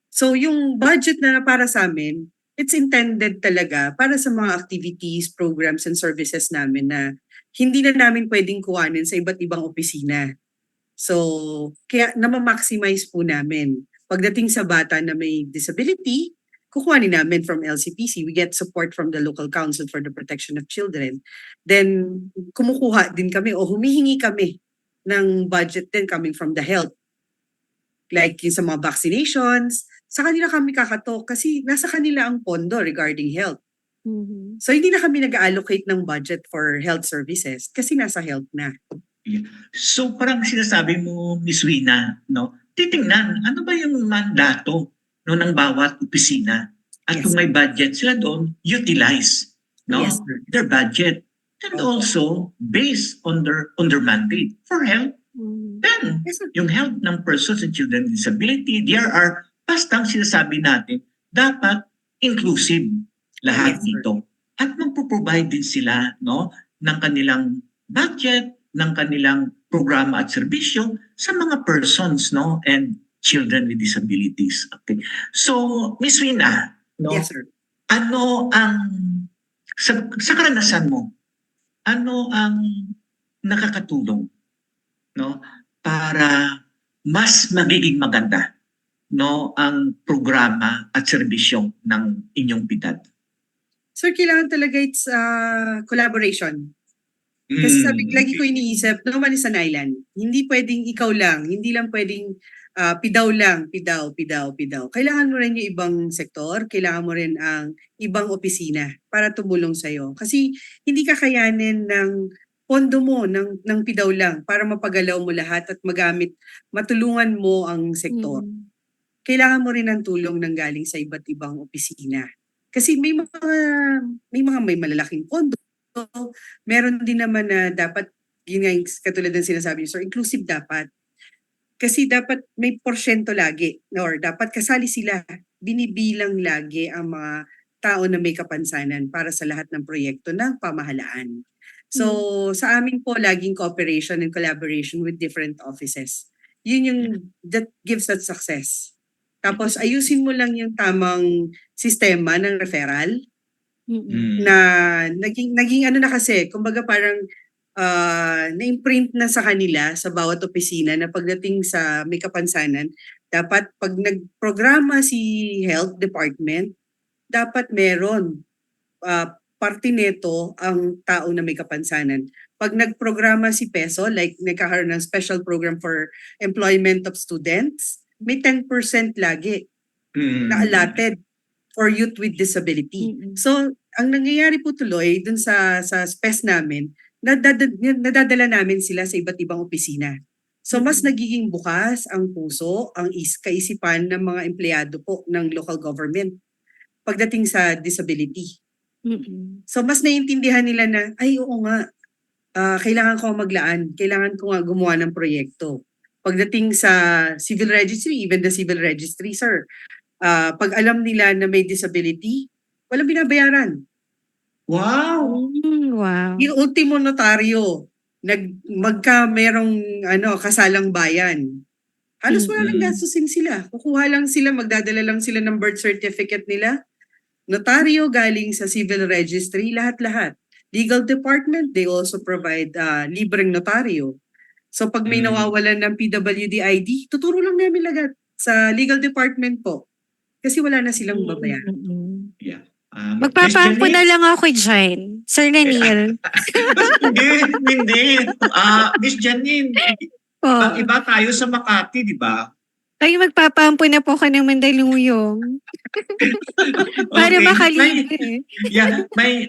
[SPEAKER 3] So yung budget na para sa amin, it's intended talaga para sa mga activities, programs, and services namin na hindi na namin pwedeng kuhanin sa iba't ibang opisina. So, kaya na-maximize po namin. Pagdating sa bata na may disability, kukuhanin namin from LCPC. We get support from the Local Council for the Protection of Children. Then, kumukuha din kami o humihingi kami ng budget din coming from the health. Like yung sa mga vaccinations, sa kanila kami kakatok kasi nasa kanila ang pondo regarding health.
[SPEAKER 2] Mhm.
[SPEAKER 3] So, hindi na kami nag-allocate ng budget for health services kasi nasa health na.
[SPEAKER 1] So parang sinasabi mo, Ms. Rina, no, titingnan ano ba yung mandato, no, ng bawat opisina. At
[SPEAKER 3] Yes.
[SPEAKER 1] kung may budget sila doon, utilize, no,
[SPEAKER 3] Yes, sir.
[SPEAKER 1] their budget. And
[SPEAKER 3] Opo.
[SPEAKER 1] also based on their mandate for health.
[SPEAKER 2] Mhm.
[SPEAKER 1] Then
[SPEAKER 3] Yes, sir.
[SPEAKER 1] yung health ng persons and children with disability, DRR, basta ang sinasabi natin, dapat inclusive lahat
[SPEAKER 3] Yes, sir.
[SPEAKER 1] dito. At magpo-provide din sila, no, ng kanilang budget, ng kanilang programa at serbisyo sa mga persons, no, and children with disabilities. Okay. So, Ms. Rina, no,
[SPEAKER 3] Yes, sir.
[SPEAKER 1] ano ang sa karanasan mo, ano ang nakakatulong, no, para mas magiging maganda ang programa at serbisyo ng inyong PIDAD?
[SPEAKER 3] Sir, kailangan talaga it's collaboration. Kasi sabi, lagi ko iniisip, no man is an island. Hindi pwedeng ikaw lang, hindi lang pwedeng pidaw lang, pidaw. Kailangan mo rin yung ibang sektor, kailangan mo rin ang ibang opisina para tumulong sa'yo. Kasi hindi kakayanin ng pondo mo ng pidaw lang para mapagalaw mo lahat at matulungan mo ang sektor. Kailangan mo rin ng tulong ng galing sa iba't ibang opisina. Kasi may may malalaking pondo. Meron din naman na dapat, yun nga yung katulad ng sinasabi niyo, sir, inclusive dapat. Kasi dapat may porsyento lagi or dapat kasali sila. Binibilang lagi ang mga tao na may kapansanan para sa lahat ng proyekto ng pamahalaan. So sa amin po, laging cooperation and collaboration with different offices. Yun yung that gives us success. Tapos ayusin mo lang yung tamang sistema ng referral na naging ano na kasi, kumbaga parang na-imprint na sa kanila sa bawat opisina na pagdating sa may kapansanan, dapat pag nagprograma si Health Department, dapat meron parte nito ang tao na may kapansanan. Pag nagprograma si PESO, like nagkakaroon ng special program for employment of students, may 10% lagi na allotted for youth with disability. So, ang nangyayari po tuloy dun sa SPES namin, nadadala namin sila sa iba't ibang opisina. So, mas nagiging bukas ang puso, ang kaisipan ng mga empleyado po ng local government pagdating sa disability. So, mas naiintindihan nila na, ay oo nga, kailangan ko maglaan, kailangan ko nga gumawa ng proyekto. Pagdating sa civil registry, even the civil registry, sir, pag alam nila na may disability, walang binabayaran.
[SPEAKER 1] Wow!
[SPEAKER 2] Wow.
[SPEAKER 3] Yung ultimo notaryo, merong kasalang bayan. Halos wala nang gastusin sila. Kukuha lang sila, magdadala lang sila ng birth certificate nila. Notaryo galing sa civil registry, lahat-lahat. Legal department, they also provide libreng notaryo. So pag may nawawalan ng PWD ID, tuturo lang namin lagat sa legal department po. Kasi wala na silang babayaran.
[SPEAKER 1] Yeah.
[SPEAKER 2] Magpapampo na lang ako dyan, Sir Raniel.
[SPEAKER 1] Hindi. Miss Janine, ang iba tayo sa Makati, di ba?
[SPEAKER 2] Ay, magpapampo na po ako ng Mandaluyong. Para makalibre.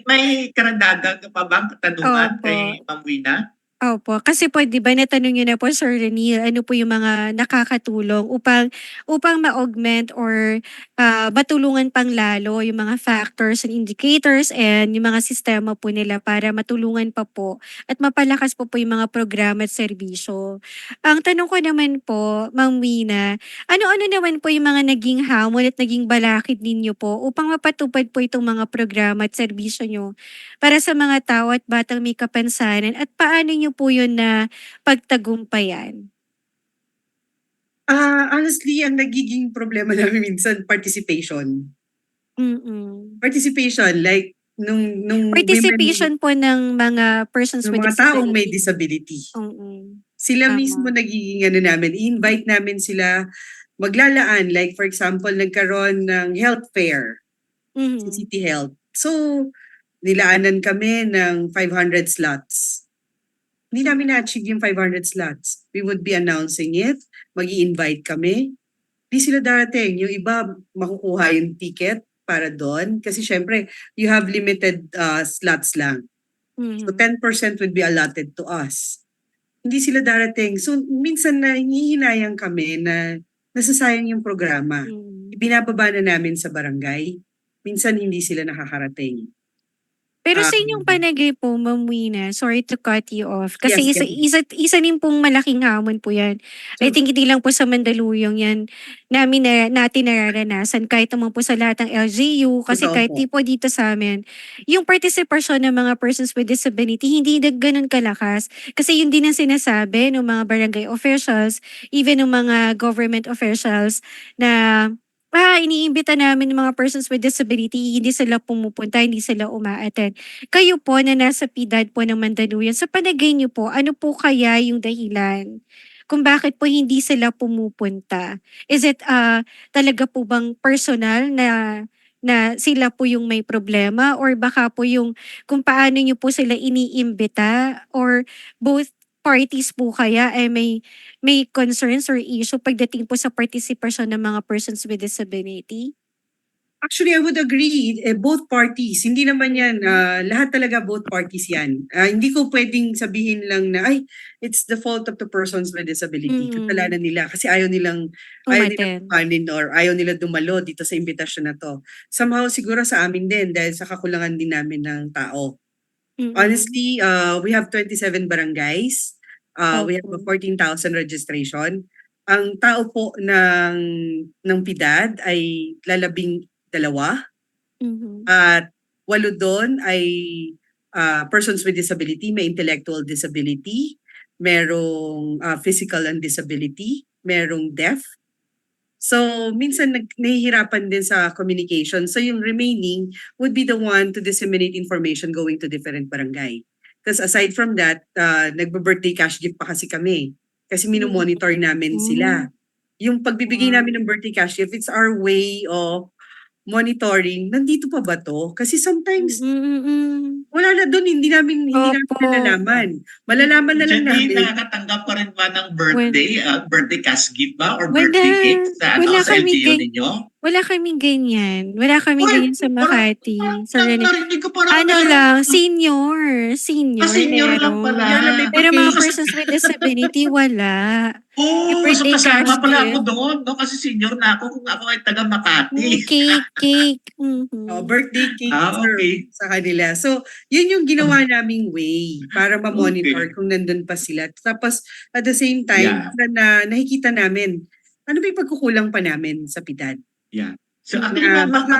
[SPEAKER 1] May karagdagan ka pa bang katanungan kay Ma'am Wina?
[SPEAKER 2] Opo, kasi po 'di ba natanong niyo na po Sir Raniel, ano po yung mga nakakatulong upang ma-augment or matulungan pang lalo yung mga factors and indicators and yung mga sistema po nila para matulungan pa po at mapalakas po yung mga programa at serbisyo. Ang tanong ko naman po, Ma'am Wina, ano-ano naman po yung mga naging hamon at naging balakid ninyo po upang mapatupad po itong mga programa at serbisyo nyo para sa mga tao at batang may kapansanan at paano niyo po yun na pagtagumpayan?
[SPEAKER 3] Honestly, ang nagiging problema namin minsan, participation. Participation, like nung
[SPEAKER 2] Participation po ng mga persons with
[SPEAKER 3] mga
[SPEAKER 2] disability.
[SPEAKER 3] taong may disability. Sila
[SPEAKER 2] Tama.
[SPEAKER 3] mismo nagiging namin, i-invite namin sila maglalaan. Like for example, nagkaroon ng health fair sa City Health. So, nilaanan kami ng 500 slots. Hindi namin na-achieve yung 500 slots. We would be announcing it, mag-i-invite kami. Di sila darating. Yung iba, makukuha yung ticket para doon. Kasi syempre, you have limited slots lang. So 10% would be allotted to us. Hindi sila darating. So minsan na hinihinayang kami na nasasayang yung programa. Ibinababa na namin sa barangay. Minsan hindi sila nakakarating.
[SPEAKER 2] Pero sa inyong panagay po, Ma'am Wina, sorry to cut you off. Kasi
[SPEAKER 3] Yes,
[SPEAKER 2] isa din pong malaking hamon po yan. I think hindi lang po sa Mandaluyong yan natin nararanasan. Kahit naman po sa lahat ng LGU. Kasi
[SPEAKER 3] Totoo
[SPEAKER 2] kahit
[SPEAKER 3] po.
[SPEAKER 2] di po dito sa amin, yung participation ng mga persons with disability, hindi na ganun kalakas. Kasi yun din ang sinasabi ng mga barangay officials, even ng mga government officials na iniimbita namin yung mga persons with disability, hindi sila pumupunta, hindi sila uma-attend. Kayo po na nasa PIDAD po ng Mandaluyong, sa palagay niyo po, ano po kaya yung dahilan? kung bakit po hindi sila pumupunta. Is it talaga po bang personal na na sila po yung may problema, or baka po yung kung paano niyo po sila iniimbita, or both parties po kaya ay may concerns or issue pagdating po sa participation ng mga persons with disability?
[SPEAKER 3] Actually, I would agree, both parties. Hindi naman yan, lahat talaga both parties yan. Hindi ko pwedeng sabihin lang na, ay, it's the fault of the persons with disability. Kasalanan nila kasi ayaw nilang
[SPEAKER 2] Umattend.
[SPEAKER 3] kumanin or ayaw nila dumalo dito sa imbitasyon na to. Somehow siguro sa amin din dahil sa kakulangan din namin ng tao. Honestly, we have 27 barangays. We have a
[SPEAKER 2] Opo.
[SPEAKER 3] 14,000 registration. Ang tao po ng PIDAD ay lalabing 2 at 8 doon ay persons with disability, may intellectual disability, merong physical and disability, merong deaf. So minsan nahihirapan din sa communication. So yung remaining would be the one to disseminate information going to different barangay. Because aside from that, nagbe-birthday cash gift pa kasi kami. Kasi minomonitor namin sila. Yung pagbibigay namin ng birthday cash gift, it's our way of monitoring, nandito pa ba to? Kasi sometimes wala na doon, hindi namin
[SPEAKER 2] Opo.
[SPEAKER 3] nalalaman. Malalaman na lang
[SPEAKER 1] Janine,
[SPEAKER 3] namin.
[SPEAKER 1] nakakatanggap pa rin ba ng birthday cash gift ba or
[SPEAKER 2] Wala.
[SPEAKER 1] birthday cake sa,
[SPEAKER 2] Wala
[SPEAKER 1] sa
[SPEAKER 2] kami
[SPEAKER 1] LGU ninyo?
[SPEAKER 2] Wala kaming ganyan. Wala kaming ganyan sa Makati. Sa
[SPEAKER 1] narinig ko parang
[SPEAKER 2] ano
[SPEAKER 1] meron.
[SPEAKER 2] lang, senior. Senior.
[SPEAKER 1] Senior lang
[SPEAKER 2] meron.
[SPEAKER 1] pala.
[SPEAKER 2] Pero mga
[SPEAKER 3] Okay.
[SPEAKER 2] persons with disability, wala.
[SPEAKER 1] Oo,
[SPEAKER 2] Yung
[SPEAKER 1] so
[SPEAKER 2] birthday
[SPEAKER 1] kasama
[SPEAKER 2] cash
[SPEAKER 1] pala
[SPEAKER 2] gift.
[SPEAKER 1] ako doon, no? Kasi senior na ako kung ako ay taga Makati.
[SPEAKER 2] Cake.
[SPEAKER 3] Birthday cake
[SPEAKER 1] Ah, okay.
[SPEAKER 3] sa kanila. So, yun yung ginawa naming way para ma-monitor
[SPEAKER 1] Okay.
[SPEAKER 3] kung nandun pa sila. Tapos, at the same time, na nakikita namin, ano ba yung pagkukulang pa namin sa PIDAD?
[SPEAKER 1] Yeah. So
[SPEAKER 2] Mm.
[SPEAKER 1] actually,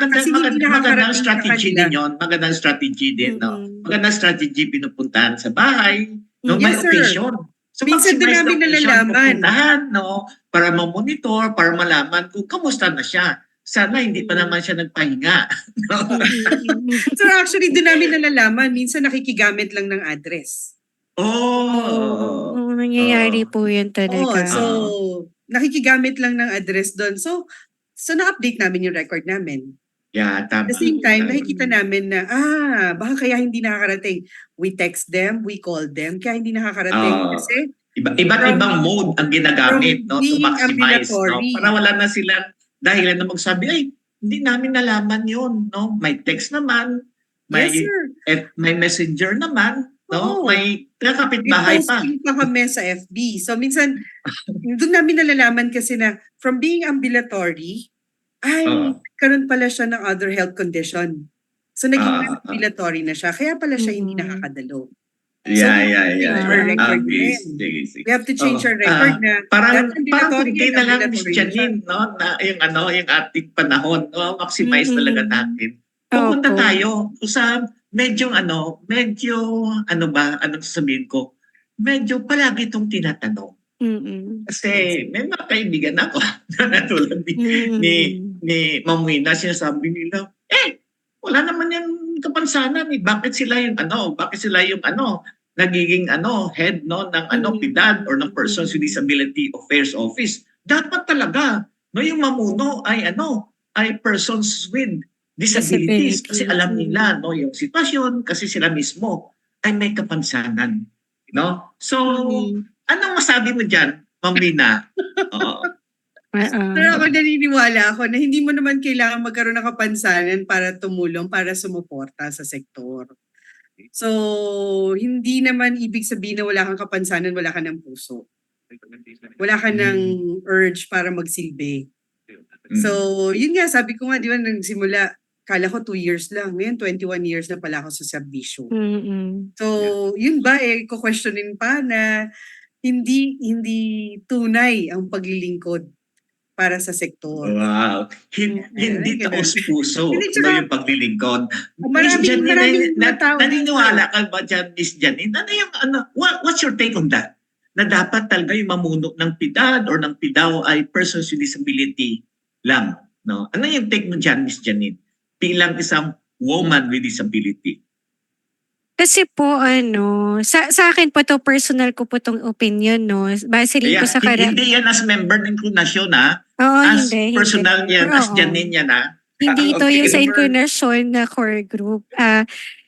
[SPEAKER 3] Kasi hindi
[SPEAKER 1] magandang
[SPEAKER 3] nakakarating sa
[SPEAKER 1] strategy
[SPEAKER 3] kanila.
[SPEAKER 1] din yun. Magandang strategy din, no?
[SPEAKER 2] Mm-mm.
[SPEAKER 1] Magandang strategy pinupuntahan sa bahay, no? May
[SPEAKER 3] Yes, sir.
[SPEAKER 1] occasion. So
[SPEAKER 3] Minsan doon
[SPEAKER 1] maximize
[SPEAKER 3] namin
[SPEAKER 1] the occasion,
[SPEAKER 3] nalalaman.
[SPEAKER 1] pupuntahan, no? Para ma-monitor, para malaman kung kamusta na siya. Sana hindi pa naman siya nagpahinga. No?
[SPEAKER 3] So actually, doon namin nalalaman. Minsan nakikigamit lang ng address.
[SPEAKER 1] Oh.
[SPEAKER 2] Nangyayari po yun
[SPEAKER 3] Oo,
[SPEAKER 2] talaga.
[SPEAKER 3] so nakikigamit lang ng address doon. So na-update namin yung record namin.
[SPEAKER 1] Yeah, tama.
[SPEAKER 3] At the same time,
[SPEAKER 1] Tama.
[SPEAKER 3] nakikita namin na, baka kaya hindi nakakarating. We text them, we call them, kaya hindi nakakarating.
[SPEAKER 1] Oo.
[SPEAKER 3] Kasi
[SPEAKER 1] Iba't ibang mode ang ginagamit, no, to
[SPEAKER 3] being
[SPEAKER 1] maximize, no,
[SPEAKER 3] ambulatory.
[SPEAKER 1] para wala na silang dahilan na magsabi, ay, hindi namin nalaman yun, no, may text naman, may
[SPEAKER 3] yes, sir.
[SPEAKER 1] may messenger naman, no,
[SPEAKER 3] Oo.
[SPEAKER 1] may
[SPEAKER 3] May
[SPEAKER 1] kapitbahay pa.
[SPEAKER 3] posting pa kami sa FB. So minsan, doon namin nalalaman kasi na from being ambulatory, ay,
[SPEAKER 1] Oo.
[SPEAKER 3] karon pala siya ng other health condition. So naging
[SPEAKER 1] Ah.
[SPEAKER 3] ambulatory na siya. Kaya pala siya hindi nakakadalo.
[SPEAKER 1] Yeah.
[SPEAKER 3] change our record
[SPEAKER 1] Okay,
[SPEAKER 3] din.
[SPEAKER 1] sige.
[SPEAKER 3] We have to change
[SPEAKER 1] Oo.
[SPEAKER 3] our record na
[SPEAKER 1] Parang
[SPEAKER 3] dati ambulatory
[SPEAKER 1] kung na lang, Miss
[SPEAKER 3] ambulatory na siya.
[SPEAKER 1] Janine, no, na yung ating panahon, no, maximize
[SPEAKER 2] Mm-mm.
[SPEAKER 1] talaga natin. Pupunta
[SPEAKER 2] Opo.
[SPEAKER 1] tayo sa medyo anong sasabihin ko, medyo palagi itong tinatanong.
[SPEAKER 2] Mm-mm.
[SPEAKER 1] Kasi may mga kaibigan ako na tulad ni Ma'am Wina, sinasabi nila, wala naman yung kapansanan eh. Bakit sila yung nagiging head no ng PIDAD or ng Persons with Disability Affairs Office. Dapat talaga no yung mamuno ay persons with disabilities kasi alam nila no yung sitwasyon kasi sila mismo ay may kapansanan, no? So, anong masabi mo diyan, Ma'am Lina? Oo.
[SPEAKER 3] Pero ako naniniwala ako na hindi mo naman kailangan magkaroon ng kapansanan para tumulong, para sumuporta sa sektor. So, hindi naman ibig sabihin na wala kang kapansanan, wala ka ng puso. Wala ka ng urge para magsilbi. So, yun nga, sabi ko nga, di ba, nagsimula, kala ko 2 years lang. Ngayon, 21 years na pala ako sa subdivision. So, yun ba, ko-questionin pa na hindi tunay ang paglilingkod para sa sektor.
[SPEAKER 1] Wow. Hindi taos-puso
[SPEAKER 3] Hindi,
[SPEAKER 1] no,
[SPEAKER 3] tsaka-
[SPEAKER 1] yung paglilingkod. Miss
[SPEAKER 3] Maraming
[SPEAKER 1] Janine,
[SPEAKER 3] mga tao.
[SPEAKER 1] naniniwala ka ba dyan, Miss Janine? What's your take on that? Na dapat talaga yung mamuno ng PIDAD or ng PIDAW ay persons with disability lang. No? Ano yung take mo dyan, Miss Janine? Bilang isang woman with disability.
[SPEAKER 2] Kasi po ano, sa akin po 'to, personal ko po 'tong opinion 'no, base rin po
[SPEAKER 1] Kaya
[SPEAKER 2] sa
[SPEAKER 1] hindi yan as member ng Inclinasyon ha.
[SPEAKER 2] oo,
[SPEAKER 1] As
[SPEAKER 2] hindi.
[SPEAKER 1] personal yan, as
[SPEAKER 2] Oo.
[SPEAKER 1] Janine yan ha.
[SPEAKER 2] Hindi ito yung sa
[SPEAKER 1] Okay.
[SPEAKER 2] Inclinasyon na core group.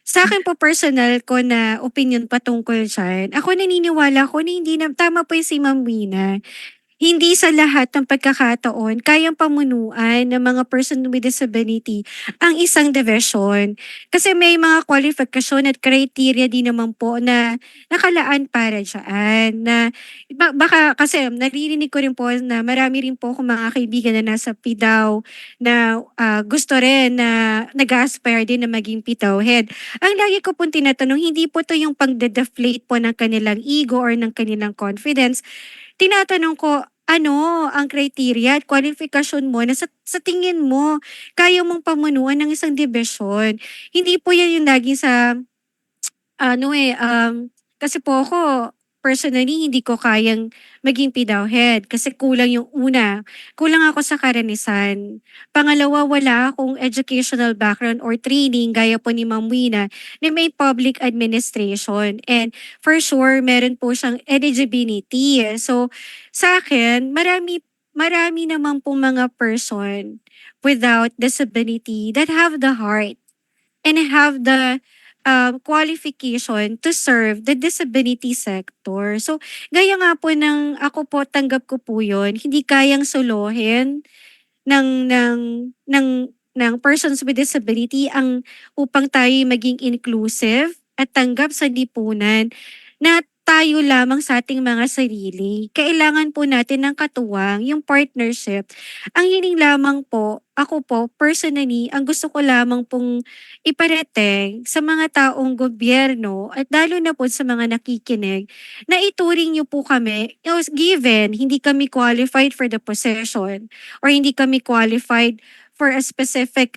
[SPEAKER 2] Sa akin po personal ko na opinion patungkol diyan, ako naniniwala ako na hindi na tama po yung si Ma'am Wina. Hindi sa lahat ng pagkakataon kayang pamunuan ng mga person with disability ang isang division. Kasi may mga kwalifikasyon at criteria din naman po na nakalaan para dyan. Na, baka kasi naririnig ko rin po na marami rin po akong mga kaibigan na nasa PIDAW na gusto rin na nag-aspire din na maging PIDAW head. Ang lagi ko pong tinatanong, hindi po to yung pang-deflate po ng kanilang ego or ng kanilang confidence. Tinatanong ko, ano ang criteria at kwalifikasyon mo na sa tingin mo kaya mong pamunuan ng isang dibisyon? Hindi po 'yan yung lagi sa ano, kasi po ako, personally hindi ko kayang maging PIDAW head kasi kulang yung una, kulang ako sa karanasan. Pangalawa, wala akong educational background or training gaya po ni Ma'am Wina na may public administration. And for sure, meron po siyang eligibility. So, sa akin, marami naman pong mga person without disability that have the heart and have the qualification to serve the disability sector. So, gaya nga po ng ako po, tanggap ko po yun, hindi kayang solohin ng, ng, ng, ng persons with disability ang upang tayo maging inclusive at tanggap sa lipunan na tayo lamang sa ating mga sarili. Kailangan po natin ng katuwang, yung partnership. Ang hiling lamang po, ako po, personally, ang gusto ko lamang pong iparating sa mga taong gobyerno at lalo na po sa mga nakikinig na ituring niyo po kami, given hindi kami qualified for the position or hindi kami qualified for a specific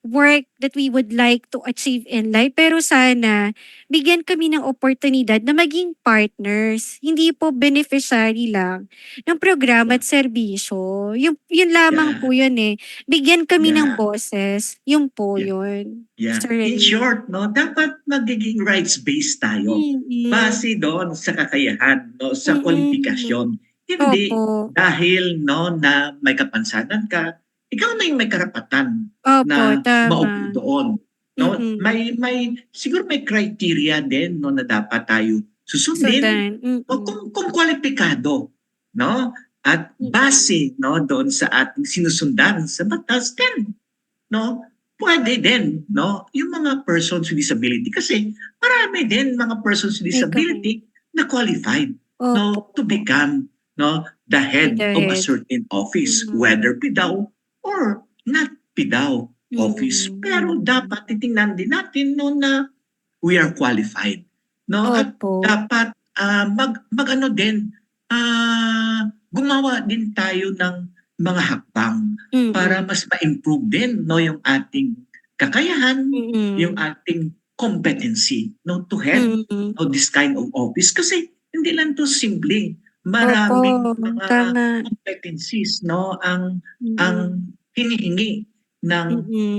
[SPEAKER 2] work that we would like to achieve in life. Pero sana, bigyan kami ng oportunidad na maging partners. Hindi po beneficiary lang ng programa at serbisyo. Yun lamang
[SPEAKER 1] Yeah.
[SPEAKER 2] po yun eh. Bigyan kami ng
[SPEAKER 1] Yeah.
[SPEAKER 2] boses. Yun po
[SPEAKER 1] Yeah.
[SPEAKER 2] yun.
[SPEAKER 1] Yeah.
[SPEAKER 2] Sir
[SPEAKER 1] In
[SPEAKER 2] Rene.
[SPEAKER 1] short, no, dapat magiging rights-based tayo.
[SPEAKER 2] Mm-mm.
[SPEAKER 1] Base doon sa kakayahan, no, sa kwalifikasyon. Hindi
[SPEAKER 2] Opo.
[SPEAKER 1] dahil no na may kapansanan ka, ikaw na yung may karapatan
[SPEAKER 2] Opo,
[SPEAKER 1] na maupo
[SPEAKER 2] tama.
[SPEAKER 1] doon. No,
[SPEAKER 2] Mm-mm.
[SPEAKER 1] may siguro may criteria din no na dapat tayo susundin
[SPEAKER 2] Sundan.
[SPEAKER 1] o kung kwalipikado, no? At base no doon sa ating sinusundan sa batas din, no? Pwede din, no? Yung mga persons with disability kasi marami din mga persons with disability na qualified, no, to become no the head
[SPEAKER 2] The
[SPEAKER 1] of a
[SPEAKER 2] head.
[SPEAKER 1] certain office,
[SPEAKER 2] Mhm.
[SPEAKER 1] whether PIDAW or not PIDAW office. Pero dapat titingnan din natin no na we are qualified, no? At
[SPEAKER 2] Opo.
[SPEAKER 1] dapat mag-ano din, gumawa din tayo ng mga hakbang para mas ma-improve din no yung ating kakayahan, yung ating competency no to head no this kind of office kasi hindi lang to simple, maraming
[SPEAKER 2] Opo,
[SPEAKER 1] mga
[SPEAKER 2] tama.
[SPEAKER 1] competencies no ang
[SPEAKER 2] Mm.
[SPEAKER 1] hinihingi ng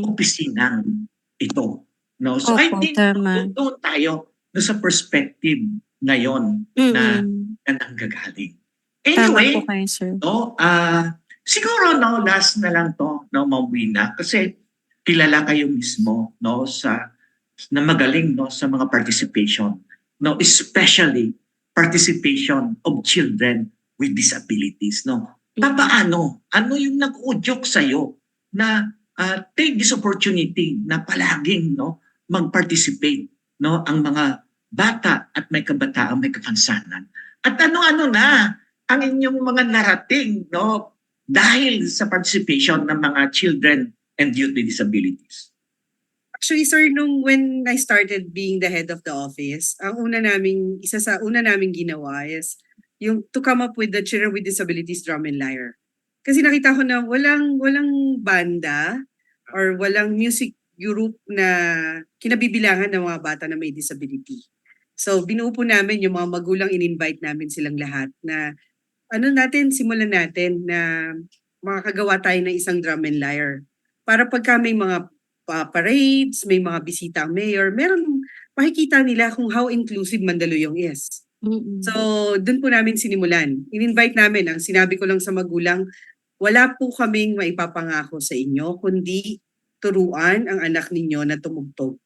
[SPEAKER 1] opisinang ito, no? So I
[SPEAKER 2] Opo,
[SPEAKER 1] think
[SPEAKER 2] tama.
[SPEAKER 1] doon tayo no sa perspective ngayon na nanggagaling.
[SPEAKER 2] Tama
[SPEAKER 1] Anyway,
[SPEAKER 2] po kayo, sir.
[SPEAKER 1] no, siguro no last na lang to no Ma'am Wina kasi kilala kayo mismo no sa na magaling no sa mga participation, no, especially participation of children with disabilities, no. Papaano? Ano yung nag-udyok sa'yo na take this opportunity na palaging no mag-participate no ang mga bata at may kabataan may kapansanan? At ano-ano na ang inyong mga narating no dahil sa participation ng mga children and youth with disabilities?
[SPEAKER 3] Actually, sir, when I started being the head of the office, isa sa una naming ginawa is yung to come up with the Children with Disabilities Drum and Lyre. Kasi nakita ko na walang banda or walang music group na kinabibilangan ng mga bata na may disability. So, binuo po namin yung mga magulang, in-invite namin silang lahat na simulan natin na makakagawa tayo ng isang drum and lyre. Para pagka may mga parades, may mga bisita ang mayor, makikita nila kung how inclusive Mandaluyong is.
[SPEAKER 2] Mm-mm.
[SPEAKER 3] So, dun po namin sinimulan. In-invite namin, ang sinabi ko lang sa magulang, wala po kaming maipapangako sa inyo, kundi turuan ang anak ninyo na tumugtog.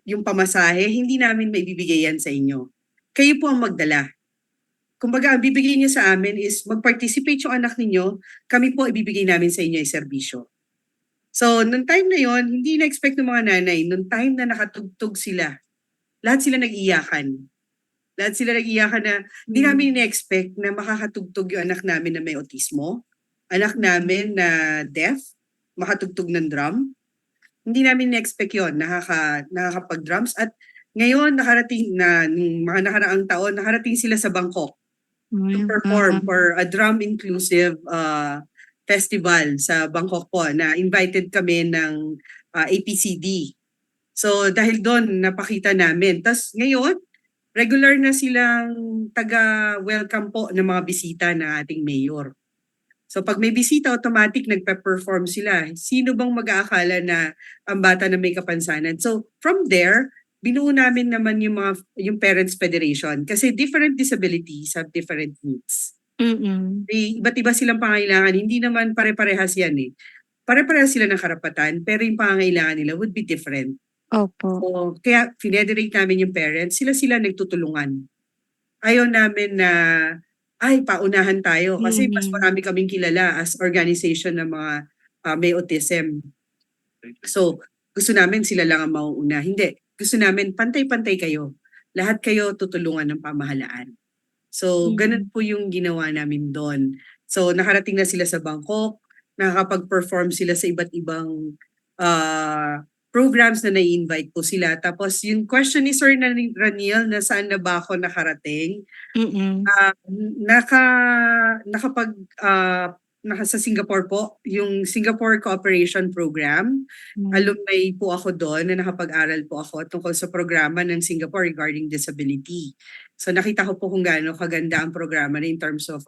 [SPEAKER 3] Yung pamasahe, hindi namin maibibigay yan sa inyo. Kayo po ang magdala. Kumbaga, ang bibigay niyo sa amin is mag-participate yung anak ninyo, kami po ibibigay namin sa inyo ay serbisyo. So, nung time na yon, hindi na-expect ng mga nanay, nung time na nakatugtog sila, lahat sila nag-iyakan. Lahat sila nag-iyakan na hindi namin na-expect na makakatugtog yung anak namin na may autismo, anak namin na deaf, makatugtog ng drum. Hindi namin na-expect yun, nakakapag-drums. At ngayon, nakarating na, nung mga nakaraang taon, nakarating sila sa Bangkok to perform for a drum-inclusive festival sa Bangkok po na invited kami ng APCD. So dahil doon, napakita namin. Tapos ngayon, regular na silang taga-welcome po ng mga bisita ng ating mayor. So pag may bisita, automatic nagpe-perform sila. Sino bang mag-aakala na ang bata na may kapansanan? So from there, binuo namin naman yung Parents Federation kasi different disabilities have different needs.
[SPEAKER 2] Mm-mm.
[SPEAKER 3] Iba't iba silang pangailangan. Hindi naman pare-parehas yan eh. Pare-parehas sila ng karapatan pero yung pangailangan nila would be different.
[SPEAKER 2] Opo.
[SPEAKER 3] So, kaya federate namin yung parents, sila nagtutulungan. Ayaw namin na, ay, paunahan tayo kasi mas marami kaming kilala as organization ng mga may autism. So, gusto namin sila lang ang mauuna. Hindi. Gusto namin pantay-pantay kayo. Lahat kayo tutulungan ng pamahalaan. So, ganun po yung ginawa namin doon. So, nakarating na sila sa Bangkok, nakakapag-perform sila sa iba't ibang programs na nai-invite po sila. Tapos yung question ni Sir Raniel na saan na ba ako nakarating,
[SPEAKER 2] Mm-mm.
[SPEAKER 3] naka sa Singapore po, yung Singapore Cooperation Program. Alumni po ako doon na nakapag-aral po ako tungkol sa programa ng Singapore regarding disability. So nakita ko po kung gaano kaganda ang programa na in terms of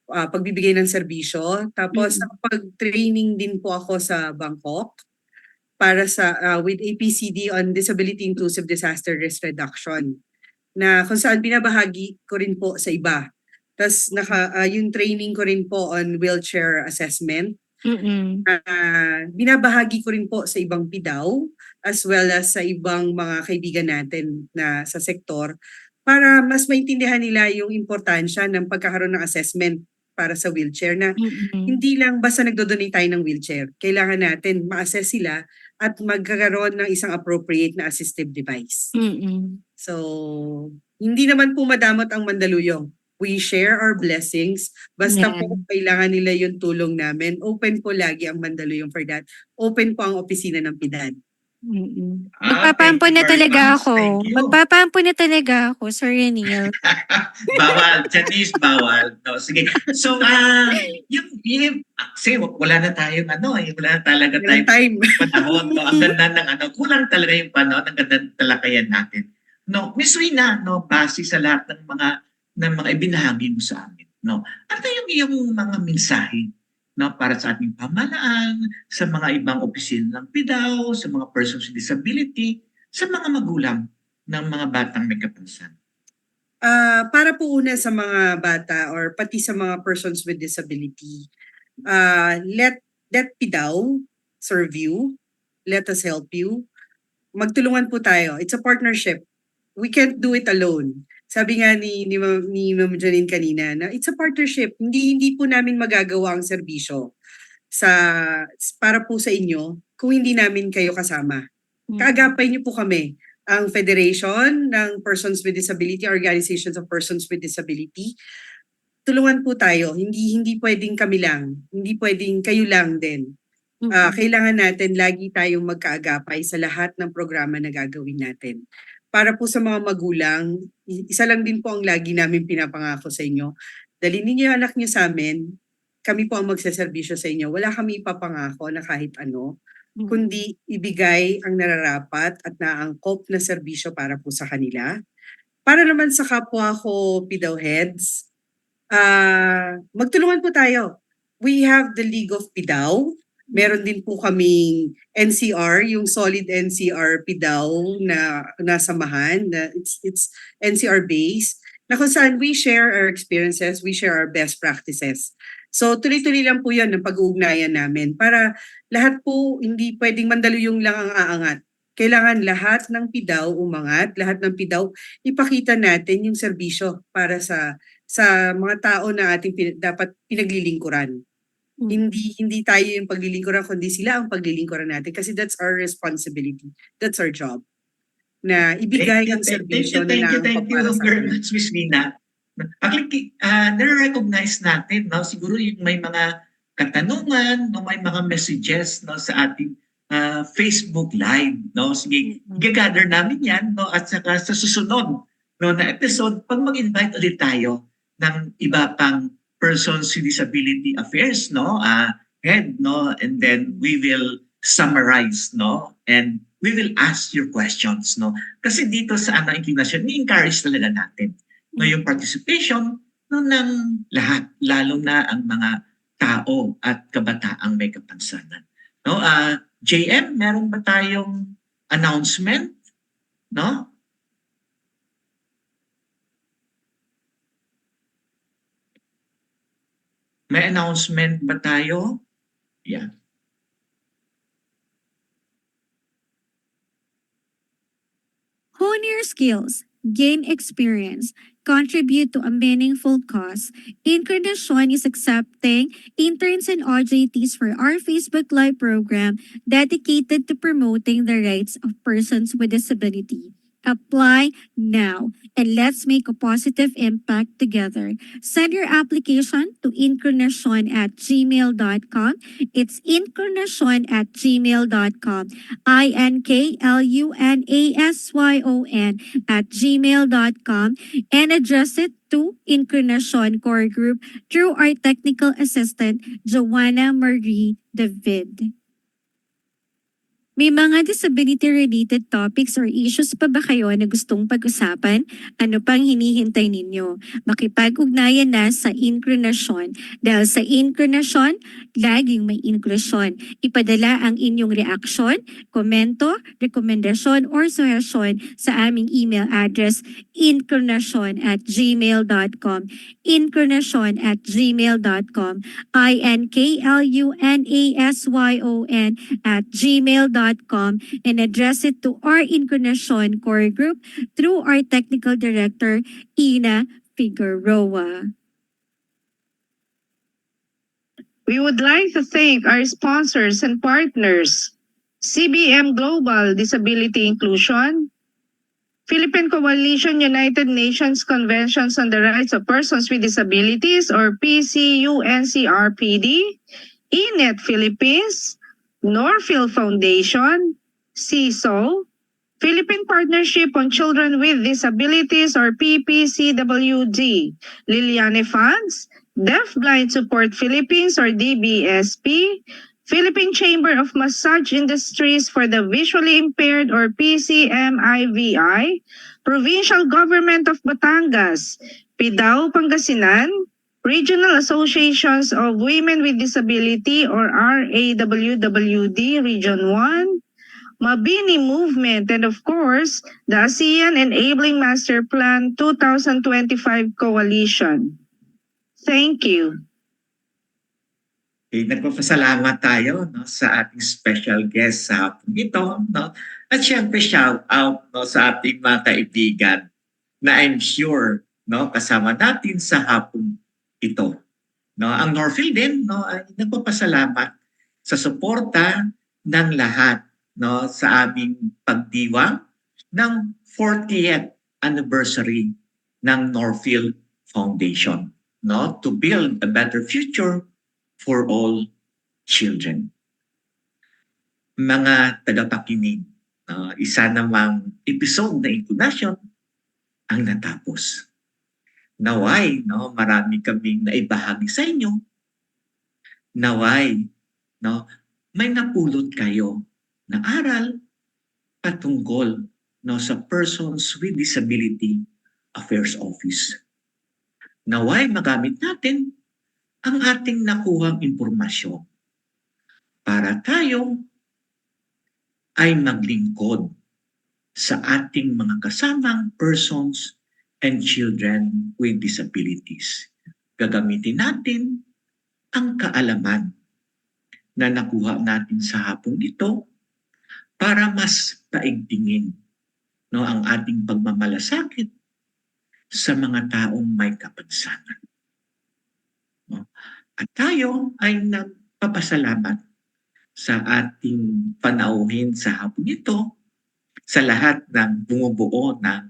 [SPEAKER 3] pagbibigay ng serbisyo. Tapos nakapag-training din po ako sa Bangkok para sa with APCD on Disability Inclusive Disaster Risk Reduction na kung saan binabahagi ko rin po sa iba. Tapos yung training ko rin po on wheelchair assessment. Binabahagi ko rin po sa ibang PIDAW as well as sa ibang mga kaibigan natin na sa sektor para mas maintindihan nila yung importansya ng pagkakaroon ng assessment para sa wheelchair na hindi lang basta nagdo-donate tayo ng wheelchair. Kailangan natin ma-assess sila at magkakaroon ng isang appropriate na assistive device. So, hindi naman po madamot ang Mandaluyong. We share our blessings. Basta po kailangan nila yung tulong namin. Open po lagi ang Mandaluyong for that. Open po ang opisina ng PIDAD.
[SPEAKER 2] Magpapampo
[SPEAKER 1] thank
[SPEAKER 2] na
[SPEAKER 1] you very
[SPEAKER 2] talaga
[SPEAKER 1] much.
[SPEAKER 2] ako.
[SPEAKER 1] Thank you.
[SPEAKER 2] Magpapampo na talaga ako, Sir Raniel.
[SPEAKER 1] Bawal. Janice, bawal. No, sige. So, kasi wala na tayong wala na talaga
[SPEAKER 3] Walang
[SPEAKER 1] tayong
[SPEAKER 3] time.
[SPEAKER 1] panahon. No? Ang ganda ng kulang talaga yung panahon, ang ganda ng talakayan natin. No, Miss Rina, no, base sa lahat ng mga ibinahagi mo sa amin, no. Ano yung iyong mga mensahe, no, para sa ating pamahalaan, sa mga ibang opisina ng PIDAW, sa mga persons with disability, sa mga magulang ng mga batang may kapansanan?
[SPEAKER 3] Para po una sa mga bata or pati sa mga persons with disability, let PIDAW serve you. Let us help you. Magtulungan po tayo. It's a partnership. We can't do it alone. Sabi nga ni Ma'am Janine kanina na it's a partnership. Hindi po namin magagawa ang serbisyo para po sa inyo kung hindi namin kayo kasama. Kaagapay niyo po kami. Ang Federation ng Persons with Disability, Organizations of Persons with Disability. Tulungan po tayo. Hindi pwedeng kami lang. Hindi pwedeng kayo lang din. Kailangan natin lagi tayong magkaagapay sa lahat ng programa na gagawin natin. Para po sa mga magulang, isa lang din po ang lagi namin pinapangako sa inyo. Dalhin ninyo yung anak niyo sa amin, kami po ang magseserbisyo sa inyo. Wala kami ipapangako na kahit ano, kundi ibigay ang nararapat at naangkop na serbisyo para po sa kanila. Para naman sa kapwa ko PIDAW heads, magtulungan po tayo. We have the League of PIDAW. Meron din po kaming NCR, yung solid NCR PDAW na nasamahan. It's NCR based na kung saan we share our experiences, we share our best practices. So tuloy-tuloy lang po yan ng pag-uugnayan namin para lahat po hindi pwedeng Mandaluyong lang ang aangat. Kailangan lahat ng PDAW umangat, lahat ng PDAW ipakita natin yung serbisyo para sa mga tao na ating dapat pinaglilingkuran. Hindi tayo yung paglilingkuran kundi sila ang paglilingkuran natin kasi that's our responsibility. That's our job. Na ibigay ang serbisyo na
[SPEAKER 1] Thank you
[SPEAKER 3] para sa
[SPEAKER 1] very
[SPEAKER 3] atin.
[SPEAKER 1] much, Miss Nina. Actually, nare-recognize natin, no? Siguro yung may mga katanungan, no? May mga messages, no? Sa ating Facebook Live, no? Sige, i-gather namin yan, no? At saka sa susunod, no, na episode, pag mag-invite ulit tayo ng iba pang persons with disability affairs, no? Head, no? And then we will summarize, no? And we will ask your questions, no? Kasi dito sa inclination, ni-encourage talaga natin, no, yung participation, no, ng lahat, lalo na ang mga tao at kabataang may kapansanan. No? JM, meron ba tayong announcement? No? May announcement ba tayo? Yeah.
[SPEAKER 2] Hone your skills, gain experience, contribute to a meaningful cause. Incarnation is accepting interns and OJTs for our Facebook Live program dedicated to promoting the rights of persons with disability. Apply now and let's make a positive impact together. Send your application to incarnation@gmail.com. It's incarnation@gmail.com. incarnation@gmail.com and address it to Incarnation Core Group through our technical assistant, Joanna Marie David. May mga disability-related topics or issues pa ba kayo na gustong pag-usapan? Ano pang hinihintay ninyo? Makipag-ugnayan na sa Incarnation. Dahil sa Incarnation, laging may inklusyon. Ipadala ang inyong reaksyon, komento, rekomendasyon, or suggestion sa aming email address incarnation@gmail.com incarnation@gmail.com incarnation@gmail.com and address it to our Incarnation Core Group through our Technical Director, Ina Figueroa.
[SPEAKER 5] We would like to thank our sponsors and partners, CBM Global Disability Inclusion, Philippine Coalition United Nations Conventions on the Rights of Persons with Disabilities or PCUNCRPD, INET Philippines, Norfield Foundation, CISO, Philippine Partnership on Children with Disabilities or PPCWD, Liliane Funds, Deafblind Support Philippines or DBSP, Philippine Chamber of Massage Industries for the Visually Impaired or PCMIVI, Provincial Government of Batangas, PIDAW Pangasinan, Regional Associations of Women with Disability or RAWWD Region 1, Mabini Movement, and of course, the ASEAN Enabling Master Plan 2025 Coalition. Thank you.
[SPEAKER 1] Okay, nagpapasalamat tayo, no, sa ating special guest sa hapon ito, no? At syempre shout out, no, sa ating mga kaibigan na I'm sure, no, kasama natin sa hapon ito. No, ang Norfield din, no, ay nagpapasalamat sa suporta ng lahat, no, sa aming pagdiwang ng 40th anniversary ng Norfield Foundation, no, to build a better future for all children. Mga tagapakinig, isa namang episode na Incarnation ang natapos. Naway, no, marami kaming naibahagi sa inyo. Naway, no, may napulot kayo na aral patungkol, no, sa Persons with Disability Affairs Office. Naway magamit natin ang ating nakuhang impormasyon para tayo ay maglingkod sa ating mga kasamang persons and children with disabilities. Gagamitin natin ang kaalaman na nakuha natin sa hapong ito para mas paigtingin ang ating pagmamalasakit sa mga taong may kapansanan. At tayo ay nagpapasalamat sa ating panauhin sa hapon ito sa lahat ng bumubuo ng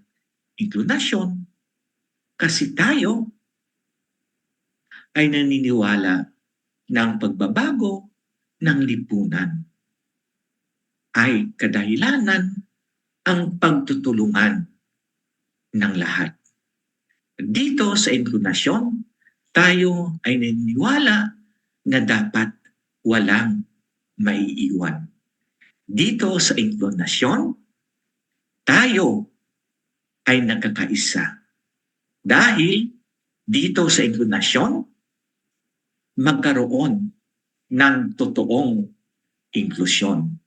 [SPEAKER 1] inklusyon kasi tayo ay naniniwala ng pagbabago ng lipunan ay kadahilanan ang pagtutulungan ng lahat. Dito sa inklusyon, tayo ay naniniwala na dapat walang maiiwan. Dito sa inklusyon, tayo ay nagkakaisa. Dahil dito sa inklusyon, magkaroon ng totoong inklusyon.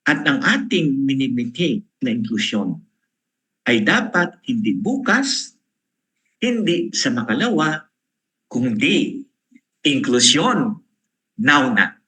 [SPEAKER 1] At ang ating minimiti na inklusyon ay dapat hindi bukas, hindi sa makalawa, kundi inklusyon now na.